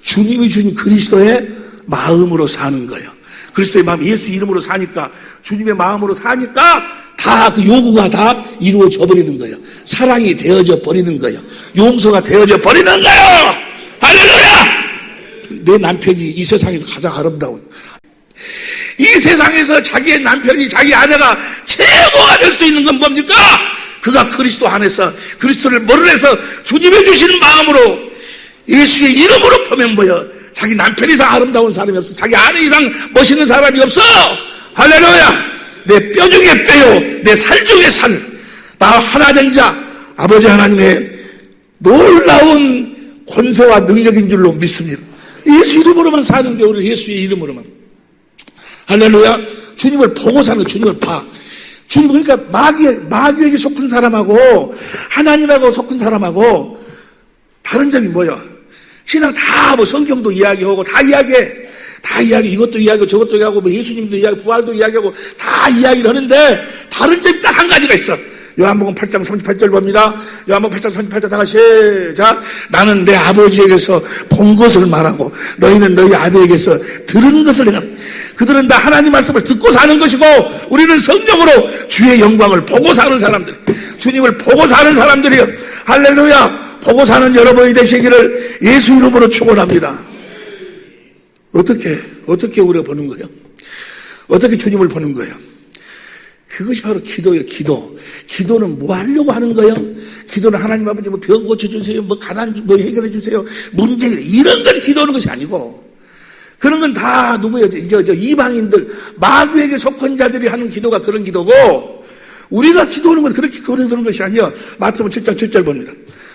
주님이 주신 그리스도의 마음으로 사는 거예요. 그리스도의 마음, 예수 이름으로 사니까, 주님의 마음으로 사니까 다 그 요구가 다 이루어져 버리는 거예요. 사랑이 되어져 버리는 거예요. 용서가 되어져 버리는 거예요. 할렐루야! 내 남편이 이 세상에서 가장 아름다운, 이 세상에서 자기의 남편이, 자기 아내가 최고가 될 수 있는 건 뭡니까? 그가 그리스도 안에서 그리스도를 모르내서 주님의 주시는 마음으로 예수의 이름으로 보면 뭐여? 자기 남편 이상 아름다운 사람이 없어. 자기 아내 이상 멋있는 사람이 없어. 할렐루야. 내 뼈 중에 뼈요, 내 살 중에 살, 나 하나 된 자 아버지 하나님의 놀라운 권세와 능력인 줄로 믿습니다. 예수 이름으로만 사는 게 우리 예수의 이름으로만. 할렐루야. 주님을 보고 사는 거, 주님을 봐. 주님, 그러니까 마귀에게 속한 사람하고 하나님하고 속한 사람하고 다른 점이 뭐야? 신앙 다 뭐 성경도 이야기하고 다 이야기해. 다 이야기, 이것도 이야기하고 저것도 이야기하고 뭐 예수님도 이야기하고 부활도 이야기하고 다 이야기를 하는데 다른 점이 딱 한 가지가 있어. 요한복음 8장 38절 봅니다. 요한복음 8장 38절 다 같이 시작. 나는 내 아버지에게서 본 것을 말하고 너희는 너희 아버지에게서 들은 것을 해라. 그들은 다 하나님 말씀을 듣고 사는 것이고 우리는 성령으로 주의 영광을 보고 사는 사람들, 주님을 보고 사는 사람들이요. 할렐루야. 보고 사는 여러분이 되시기를 예수 이름으로 축원합니다. 어떻게 우리가 보는 거예요? 어떻게 주님을 보는 거예요? 그것이 바로 기도예요. 기도는 뭐 하려고 하는 거예요? 기도는 하나님 아버지 뭐 병 고쳐주세요, 뭐 가난 뭐 해결해 주세요, 문제 이런 것 기도하는 것이 아니고, 그런 건 다 누구예요? 저 이방인들, 마귀에게 속한 자들이 하는 기도가 그런 기도고, 우리가 기도하는 건 그렇게 그런 것이 아니에요. 마태복음 7장 7절 봅니다.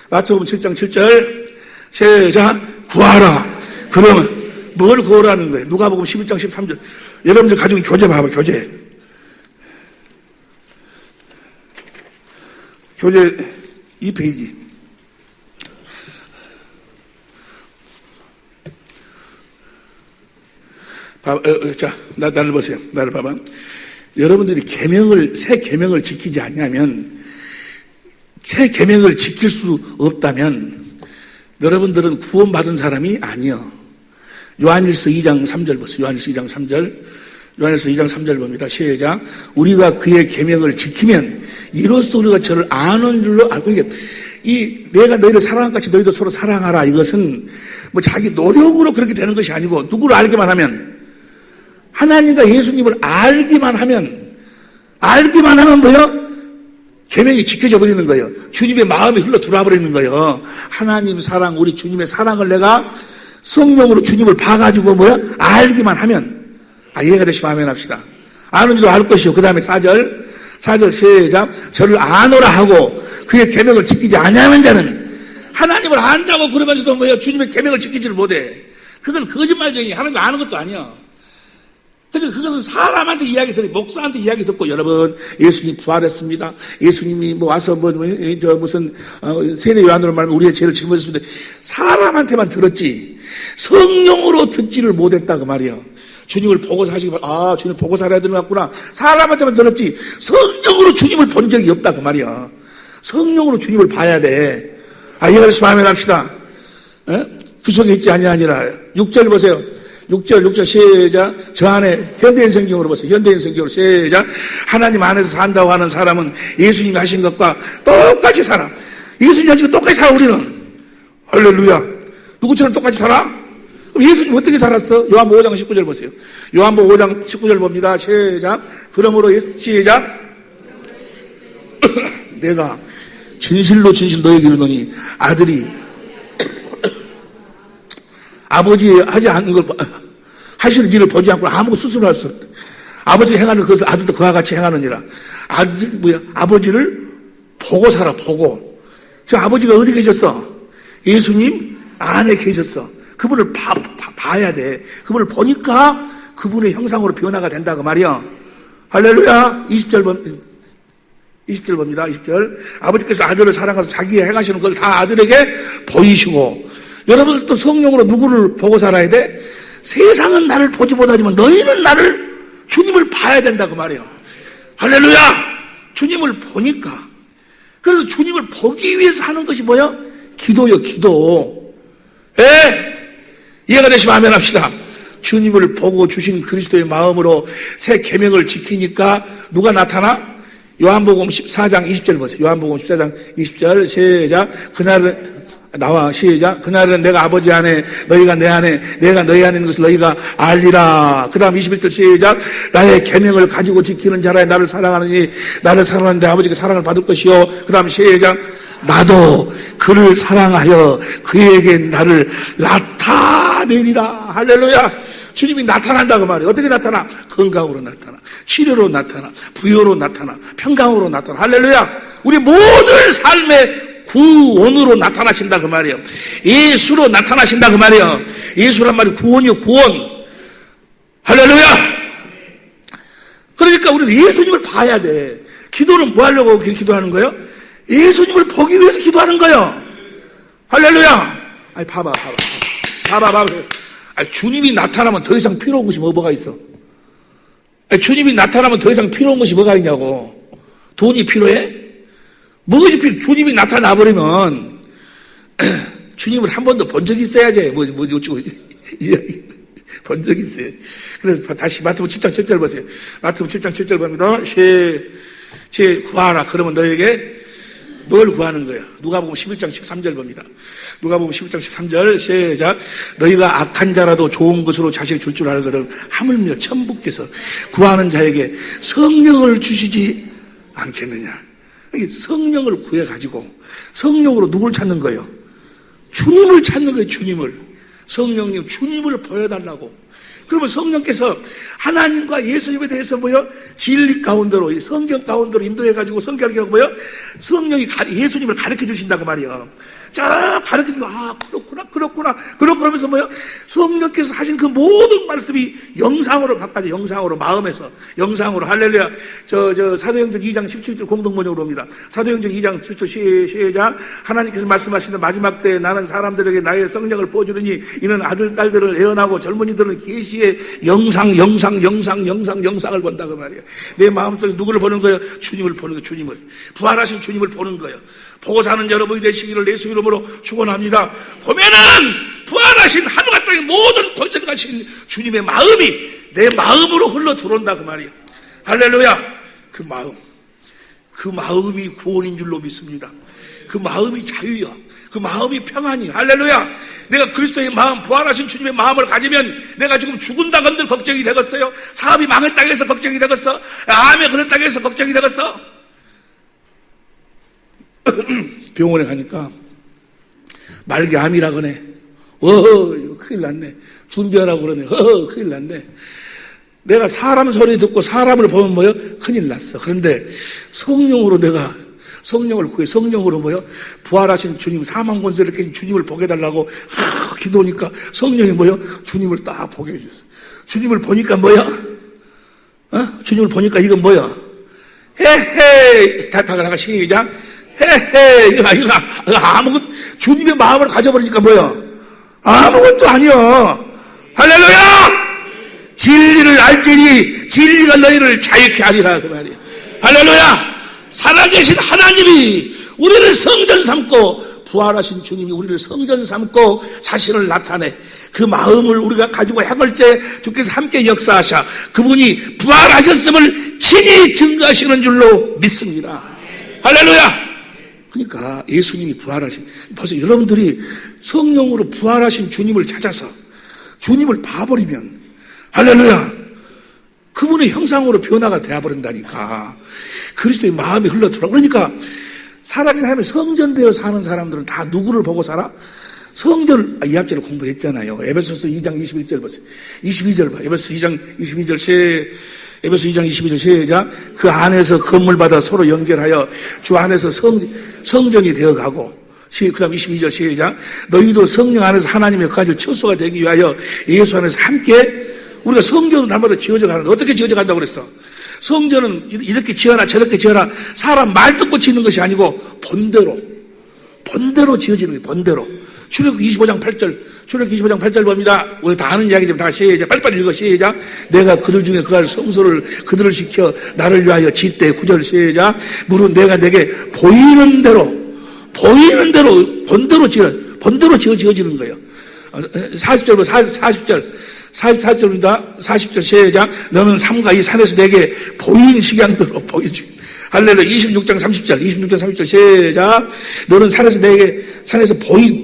마태복음 7장 7절 시작. 구하라. 그러면 뭘 구하라는 거예요? 누가복음 11장 13절. 여러분들 가지고 교재 봐봐. 교재 2페이지. 자, 나를 보세요. 나를 봐봐. 여러분들이 새 계명을 지키지 않냐면, 새 계명을 지킬 수 없다면 여러분들은 구원받은 사람이 아니요. 요한일서 2장 3절 보세요. 요한일서 2장 3절. 요한일서 2장 3절 봅니다. 시작. 우리가 그의 계명을 지키면 이로써 우리가 저를 아는 줄로 알고, 이게 내가 너희를 사랑한 같이 너희도 서로 사랑하라. 이것은 뭐 자기 노력으로 그렇게 되는 것이 아니고, 누구를 알기만 하면, 하나님과 예수님을 알기만 하면 뭐요? 계명이 지켜져 버리는 거예요. 주님의 마음이 흘러 들어와 버리는 거예요. 하나님 사랑, 우리 주님의 사랑을 내가 성령으로 주님을 봐가지고 뭐야? 알기만 하면, 이해가 되시면 아멘 합시다. 아는 줄로 알 것이요. 그 다음에 4절 시작. 저를 아노라 하고 그의 계명을 지키지 아니하는 자는, 하나님을 안다고 그러면서도 뭐야? 주님의 계명을 지키지를 못해. 그건 거짓말쟁이. 하나님 아는 것도 아니야. 그러니까 그것은 사람한테 이야기 들으니, 목사한테 이야기 듣고, 여러분 예수님 부활했습니다, 예수님이 뭐 와서 무슨 세례 요한으로 말하면 우리의 죄를 짊어졌습니다, 사람한테만 들었지 성령으로 듣지를 못했다 그 말이에요. 주님을 보고 사시기 바랍니다. 주님 보고 살아야 되는 것 같구나. 사람한테만 들었지 성령으로 주님을 본 적이 없다 그 말이야. 성령으로 주님을 봐야 돼. 이해가 되시면 아멘 합시다. 그 속에 있지 아니하니라. 6절 보세요. 6절 시작. 저 안에 현대인 성경으로 보세요. 현대인 성경으로 시작. 하나님 안에서 산다고 하는 사람은 예수님이 하신 것과 똑같이 살아. 예수님이 하신 것 똑같이 살아. 우리는 할렐루야. 누구처럼 똑같이 살아? 그럼 예수님 어떻게 살았어? 요한복음 5장 19절 보세요. 요한복음 5장 19절 봅니다. 시작. 그러므로 시작. 내가 진실로 너에게 이르노니 아들이 아버지 하지 않는 걸 하시는 일을 보지 않고 아무 스스로 할 수 없다. 아버지가 행하는 것을 아들도 그와 같이 행하느니라. 아버지를 보고 살아. 보고. 저 아버지가 어디 계셨어? 예수님 안에 계셨어. 그분을 봐야 돼. 그분을 보니까 그분의 형상으로 변화가 된다 그 말이야. 할렐루야. 20절 봅니다. 20절. 아버지께서 아들을 사랑해서 자기의 행하시는 것을 다 아들에게 보이시고, 여러분들 또 성령으로 누구를 보고 살아야 돼? 세상은 나를 보지 못하지만 너희는 나를, 주님을 봐야 된다 그 말이에요. 할렐루야. 주님을 보니까. 그래서 주님을 보기 위해서 하는 것이 뭐야? 기도요. 기도. 이해가 되시면 아멘 합시다. 주님을 보고 주신 그리스도의 마음으로 새 계명을 지키니까 누가 나타나? 요한복음 14장 20절 보세요. 요한복음 14장 20절 시작. 그날은 나와 시작. 그날은 내가 아버지 안에 너희가 내 안에 내가 너희 안에 있는 것을 너희가 알리라. 그 다음 21절 시작. 나의 계명을 가지고 지키는 자라에 나를 사랑하느니 나를 사랑하는 내 아버지가 사랑을 받을 것이요. 그 다음 시작. 나도 그를 사랑하여 그에게 나를 나타내리라. 할렐루야. 주님이 나타난다고 말이에요. 어떻게 나타나? 건강으로 나타나, 치료로 나타나, 부여로 나타나, 평강으로 나타나. 할렐루야. 우리 모든 삶의 구원으로 나타나신다 그 말이에요. 예수로 나타나신다 그 말이에요. 예수란 말이 구원이요, 구원. 할렐루야. 그러니까 우리는 예수님을 봐야 돼. 기도는 뭐 하려고 기도하는 거예요? 예수님을 보기 위해서 기도하는 거예요. 할렐루야. 아니 봐봐. 아니, 주님이 나타나면 더 이상 필요한 것이 뭐가 있어? 아니, 주님이 나타나면 더 이상 필요한 것이 뭐가 있냐고. 돈이 필요해? 무엇이 필요해? 주님이 나타나 버리면 주님을 한 번도 본 적이 있어야지. 본 적이 있어야지. 그래서 다시 마태복음 7장 7절 보세요. 마태복음 7장 7절 봅니다. 제 구하라. 그러면 너에게 뭘 구하는 거예요? 누가복음 11장 13절 봅니다. 누가복음 11장 13절 시작. 너희가 악한 자라도 좋은 것으로 자식을 줄 줄 알거든 하물며 천부께서 구하는 자에게 성령을 주시지 않겠느냐. 성령을 구해가지고 성령으로 누굴 찾는 거예요? 주님을 찾는 거예요. 주님을. 성령님 주님을 보여달라고. 그러면 성령께서 하나님과 예수님에 대해서 뭐요? 진리 가운데로, 성경 가운데로 인도해가지고 성경을 뭐요? 성령이 예수님을 가르쳐 주신다고 말이에요. 쫙 가르쳐 주고, 그렇구나. 그러면서 뭐요? 성령께서 하신 그 모든 말씀이 영상으로 바꿔져, 영상으로, 마음에서, 영상으로. 할렐루야. 사도행전 2장 17절 공동번역으로 옵니다. 사도행전 2장 17절 시작. 하나님께서 말씀하시는 마지막 때에 나는 사람들에게 나의 성령을 부어주리니 이는 아들, 딸들을 애언하고 젊은이들은 계시의 영상을 본다고 말이에요. 내 마음속에 누구를 보는 거예요? 주님을 보는 거예요. 주님을. 부활하신 주님을 보는 거예요. 보고 사는 여러분이 되시기를 예수 이름으로 축원합니다. 보면은 부활하신 하늘과 땅의 모든 권세를 가신 주님의 마음이 내 마음으로 흘러 들어온다 그 말이에요. 할렐루야. 그 마음이 구원인 줄로 믿습니다. 그 마음이 자유야. 그 마음이 평안이. 할렐루야. 내가 그리스도의 마음, 부활하신 주님의 마음을 가지면 내가 지금 죽은다 건들 걱정이 되겠어요? 사업이 망했다고 해서 걱정이 되겠어? 암에 걸렸다고 해서 걱정이 되겠어? 병원에 가니까 말기암이라 그러네. 큰일 났네. 준비하라고 그러네. 큰일 났네. 내가 사람 소리 듣고 사람을 보면 뭐요? 큰일 났어. 그런데 성령으로 내가 성령을 구해. 성령으로 뭐요? 부활하신 주님, 사망 권세를 깬 주님을 보게 해달라고 기도하니까 성령이 뭐요? 주님을 딱 보게 해줬어. 주님을 보니까 뭐야? 주님을 보니까 이건 뭐야? 헤헤. 다 나가 시작. 헤헤. 이거 아무것도, 주님의 마음을 가져버리니까 뭐야? 아무것도 아니야. 할렐루야! 진리를 알지니 진리가 너희를 자유케 하리라 그 말이야. 할렐루야! 살아계신 하나님이 우리를 성전 삼고 부활하신 주님이 우리를 성전 삼고 자신을 나타내 그 마음을 우리가 가지고 행할 때 주께서 함께 역사하셔 그분이 부활하셨음을 친히 증거하시는 줄로 믿습니다. 할렐루야! 그러니까 예수님이 부활하신, 벌써 여러분들이 성령으로 부활하신 주님을 찾아서 주님을 봐버리면 할렐루야! 그분의 형상으로 변화가 되어버린다니까. 그리스도의 마음이 흘러들어. 그러니까 살아계신 하나님의 성전되어 사는 사람들은 다 누구를 보고 살아? 성전을, 이 앞절을 공부했잖아요. 에베소서 2장 21절 보세요. 22절 봐. 에베소서 2장 22절 에베소 2장 22절 시작. 그 안에서 건물마다 서로 연결하여 주 안에서 성전이 되어가고 그 다음 22절 시작. 너희도 성령 안에서 하나님의 거하실 처소가 되기 위하여 예수 안에서 함께 우리가 성전은 날마다 지어져 가는데 어떻게 지어져 간다고 그랬어? 성전은 이렇게 지어라 저렇게 지어라 사람 말 듣고 지는 것이 아니고 본대로 지어지는 거예요. 본대로. 출애굽기 25장 8절 봅니다. 우리 다 아는 이야기지만 다 시작. 빨리빨리 읽어 시작. 내가 그들 중에 그할 성소를 그들을 시켜 나를 위하여 짓되 9절 시작. 무릇 내가 내게 보이는 대로 본대로 지어지는 거예요. 40절 44절입니다. 40절 시작. 너는 삼가 이 산에서 내게 보인 식양대로 보이지. 할렐루야. 26장 30절 시작. 너는 산에서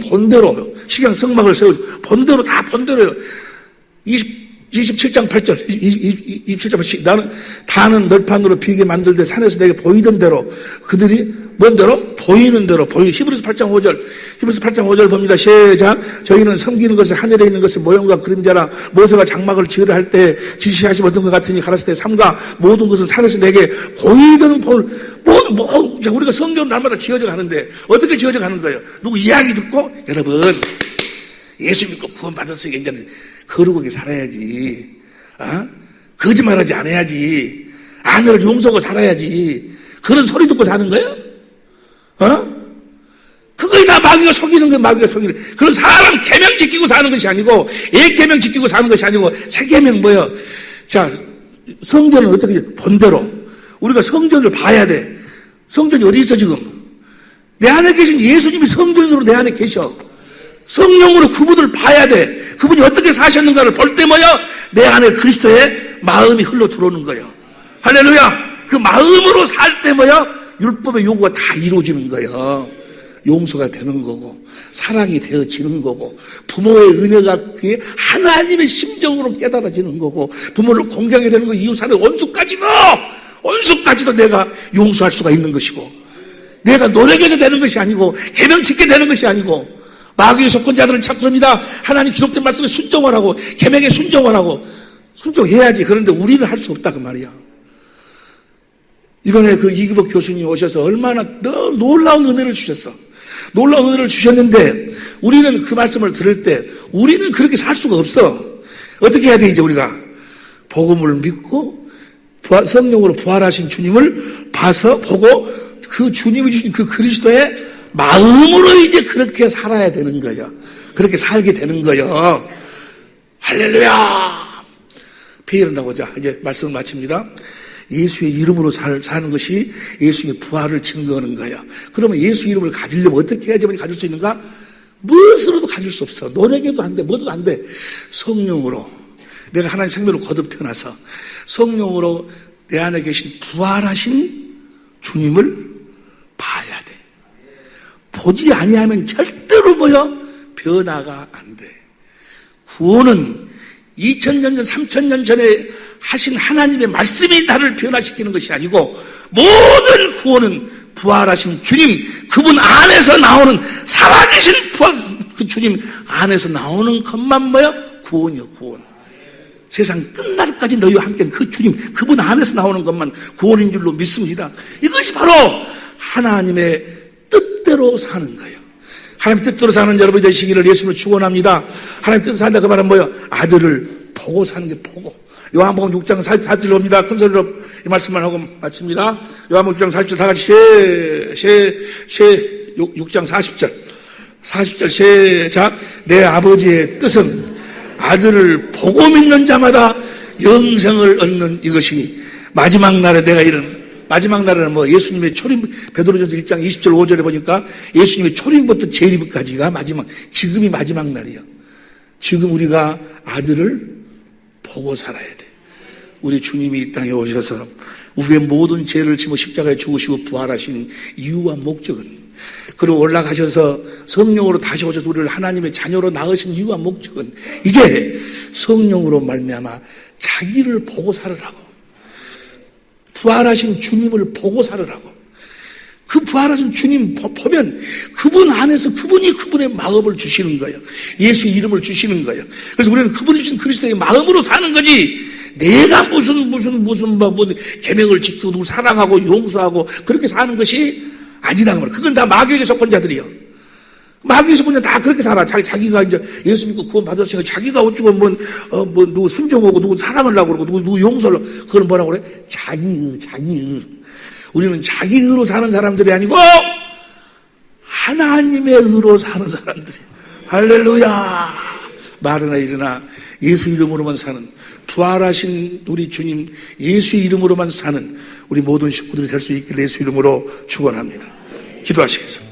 본대로 식양 성막을 세우지. 본대로 다 본대로요. 27장 8절 27장 8절 다는 널판으로 비게 만들되 산에서 내게 보이던 대로 그들이 뭔 대로? 보이는 대로 히브리서 8장 5절 봅니다. 시작. 저희는 섬기는 것을 하늘에 있는 것을 모형과 그림자라 모세가 장막을 지으려 할 때 지시하시면 어떤 것 같으니 가라사대 삼가 모든 것은 산에서 내게 보이던 우리가 성경은 날마다 지어져 가는데 어떻게 지어져 가는 거예요? 누구 이야기 듣고 여러분 예수 믿고 구원 받았으니까 이제는 거룩하게 살아야지. 거짓말하지 않아야지. 아내를 용서하고 살아야지. 그런 소리 듣고 사는 거예요? 그거에 다 마귀가 속이는 거예요. 마귀가 속이는 거예요. 그런 사람 계명 지키고 사는 것이 아니고 계명 지키고 사는 것이 아니고 새 계명 뭐예요? 자, 성전은 어떻게 본대로 우리가 성전을 봐야 돼. 성전이 어디 있어 지금? 내 안에 계신 예수님이 성전으로 내 안에 계셔. 성령으로 그분을 봐야 돼. 그분이 어떻게 사셨는가를 볼 때 뭐야? 내 안에 그리스도의 마음이 흘러 들어오는 거예요. 할렐루야. 그 마음으로 살 때 뭐야? 율법의 요구가 다 이루어지는 거예요. 용서가 되는 거고 사랑이 되어지는 거고 부모의 은혜가 그게 하나님의 심정으로 깨달아지는 거고 부모를 공경하게 되는 거 이웃사는 원수까지도 내가 용서할 수가 있는 것이고 내가 노력해서 되는 것이 아니고 계명 짓게 되는 것이 아니고 마귀의 속건자들은 참 그럽니다. 하나님 기록된 말씀에 순종을 하고 계명에 순종을 하고 순종해야지. 그런데 우리는 할 수 없다 그 말이야. 이번에 그 이규복 교수님 오셔서 얼마나 놀라운 은혜를 주셨어. 놀라운 은혜를 주셨는데 우리는 그 말씀을 들을 때 우리는 그렇게 살 수가 없어. 어떻게 해야 돼 이제 우리가? 복음을 믿고 성령으로 부활하신 주님을 봐서 보고 그 주님이 주신 그 그리스도의 마음으로 이제 그렇게 살아야 되는 거예요. 그렇게 살게 되는 거예요. 할렐루야. 회의한다고 하자. 이제 말씀을 마칩니다. 예수의 이름으로 사는 것이 예수의 부활을 증거하는 거예요. 그러면 예수 이름을 가지려면 어떻게 해야지만 가질 수 있는가? 무엇으로도 가질 수 없어. 노력해도 안 돼. 뭐도 안 돼. 성령으로. 내가 하나님 생명으로 거듭 태어나서 성령으로 내 안에 계신 부활하신 주님을 봐야 돼. 보지 아니하면 절대로 변화가 안 돼. 구원은 2000년 전, 3000년 전에 하신 하나님의 말씀이 나를 변화시키는 것이 아니고 모든 구원은 부활하신 주님, 그분 안에서 나오는 살아계신 그 주님 안에서 나오는 것만 구원이요, 구원. 세상 끝날까지 너희와 함께 그 주님, 그분 안에서 나오는 것만 구원인 줄로 믿습니다. 이것이 바로 하나님의 뜻대로 사는 거예요. 하나님 뜻대로 사는 여러분이 되시기를 예수님을 축원합니다. 하나님 뜻대로 산다 그 말은 뭐예요? 아들을 보고 사는 게 보고. 요한복음 6장 40절 봅니다. 큰 소리로 이 말씀만 하고 마칩니다. 요한복음 6장 40절 다 같이 6장 40절 시작. 내 아버지의 뜻은 아들을 보고 믿는 자마다 영생을 얻는 이것이니 마지막 날에 내가 이른 마지막 날에는 예수님의 초림, 베드로전서 1장 20절 5절에 보니까 예수님의 초림부터 재림까지가 지금이 마지막 날이에요. 지금 우리가 아들을 보고 살아야 돼. 우리 주님이 이 땅에 오셔서 우리의 모든 죄를 지고 십자가에 죽으시고 부활하신 이유와 목적은, 그리고 올라가셔서 성령으로 다시 오셔서 우리를 하나님의 자녀로 낳으신 이유와 목적은 이제 성령으로 말미암아 자기를 보고 살으라고, 부활하신 주님을 보고 살으라고. 그 부활하신 주님 보면 그분 안에서 그분이 그분의 마음을 주시는 거예요. 예수의 이름을 주시는 거예요. 그래서 우리는 그분이 주신 그리스도의 마음으로 사는 거지, 내가 무슨 계명을 지키고 누구 사랑하고 용서하고 그렇게 사는 것이 아니다 그 말. 그건 다 마귀에게 속한 자들이요. 마귀에게 속한 자들 다 그렇게 살아. 자기가 이제 예수 믿고 구원 받았으니까 자기가 어쩌고 누구 순종하고 누구 사랑을 하고 그러고 누구 용서를, 그걸 뭐라고 그래? 자기의. 우리는 자기 의로 사는 사람들이 아니고 하나님의 의로 사는 사람들이에요. 할렐루야. 말하나 이르나 예수 이름으로만 사는, 부활하신 우리 주님 예수 이름으로만 사는 우리 모든 식구들이 될 수 있기를 예수 이름으로 축원합니다. 기도하시겠습니다.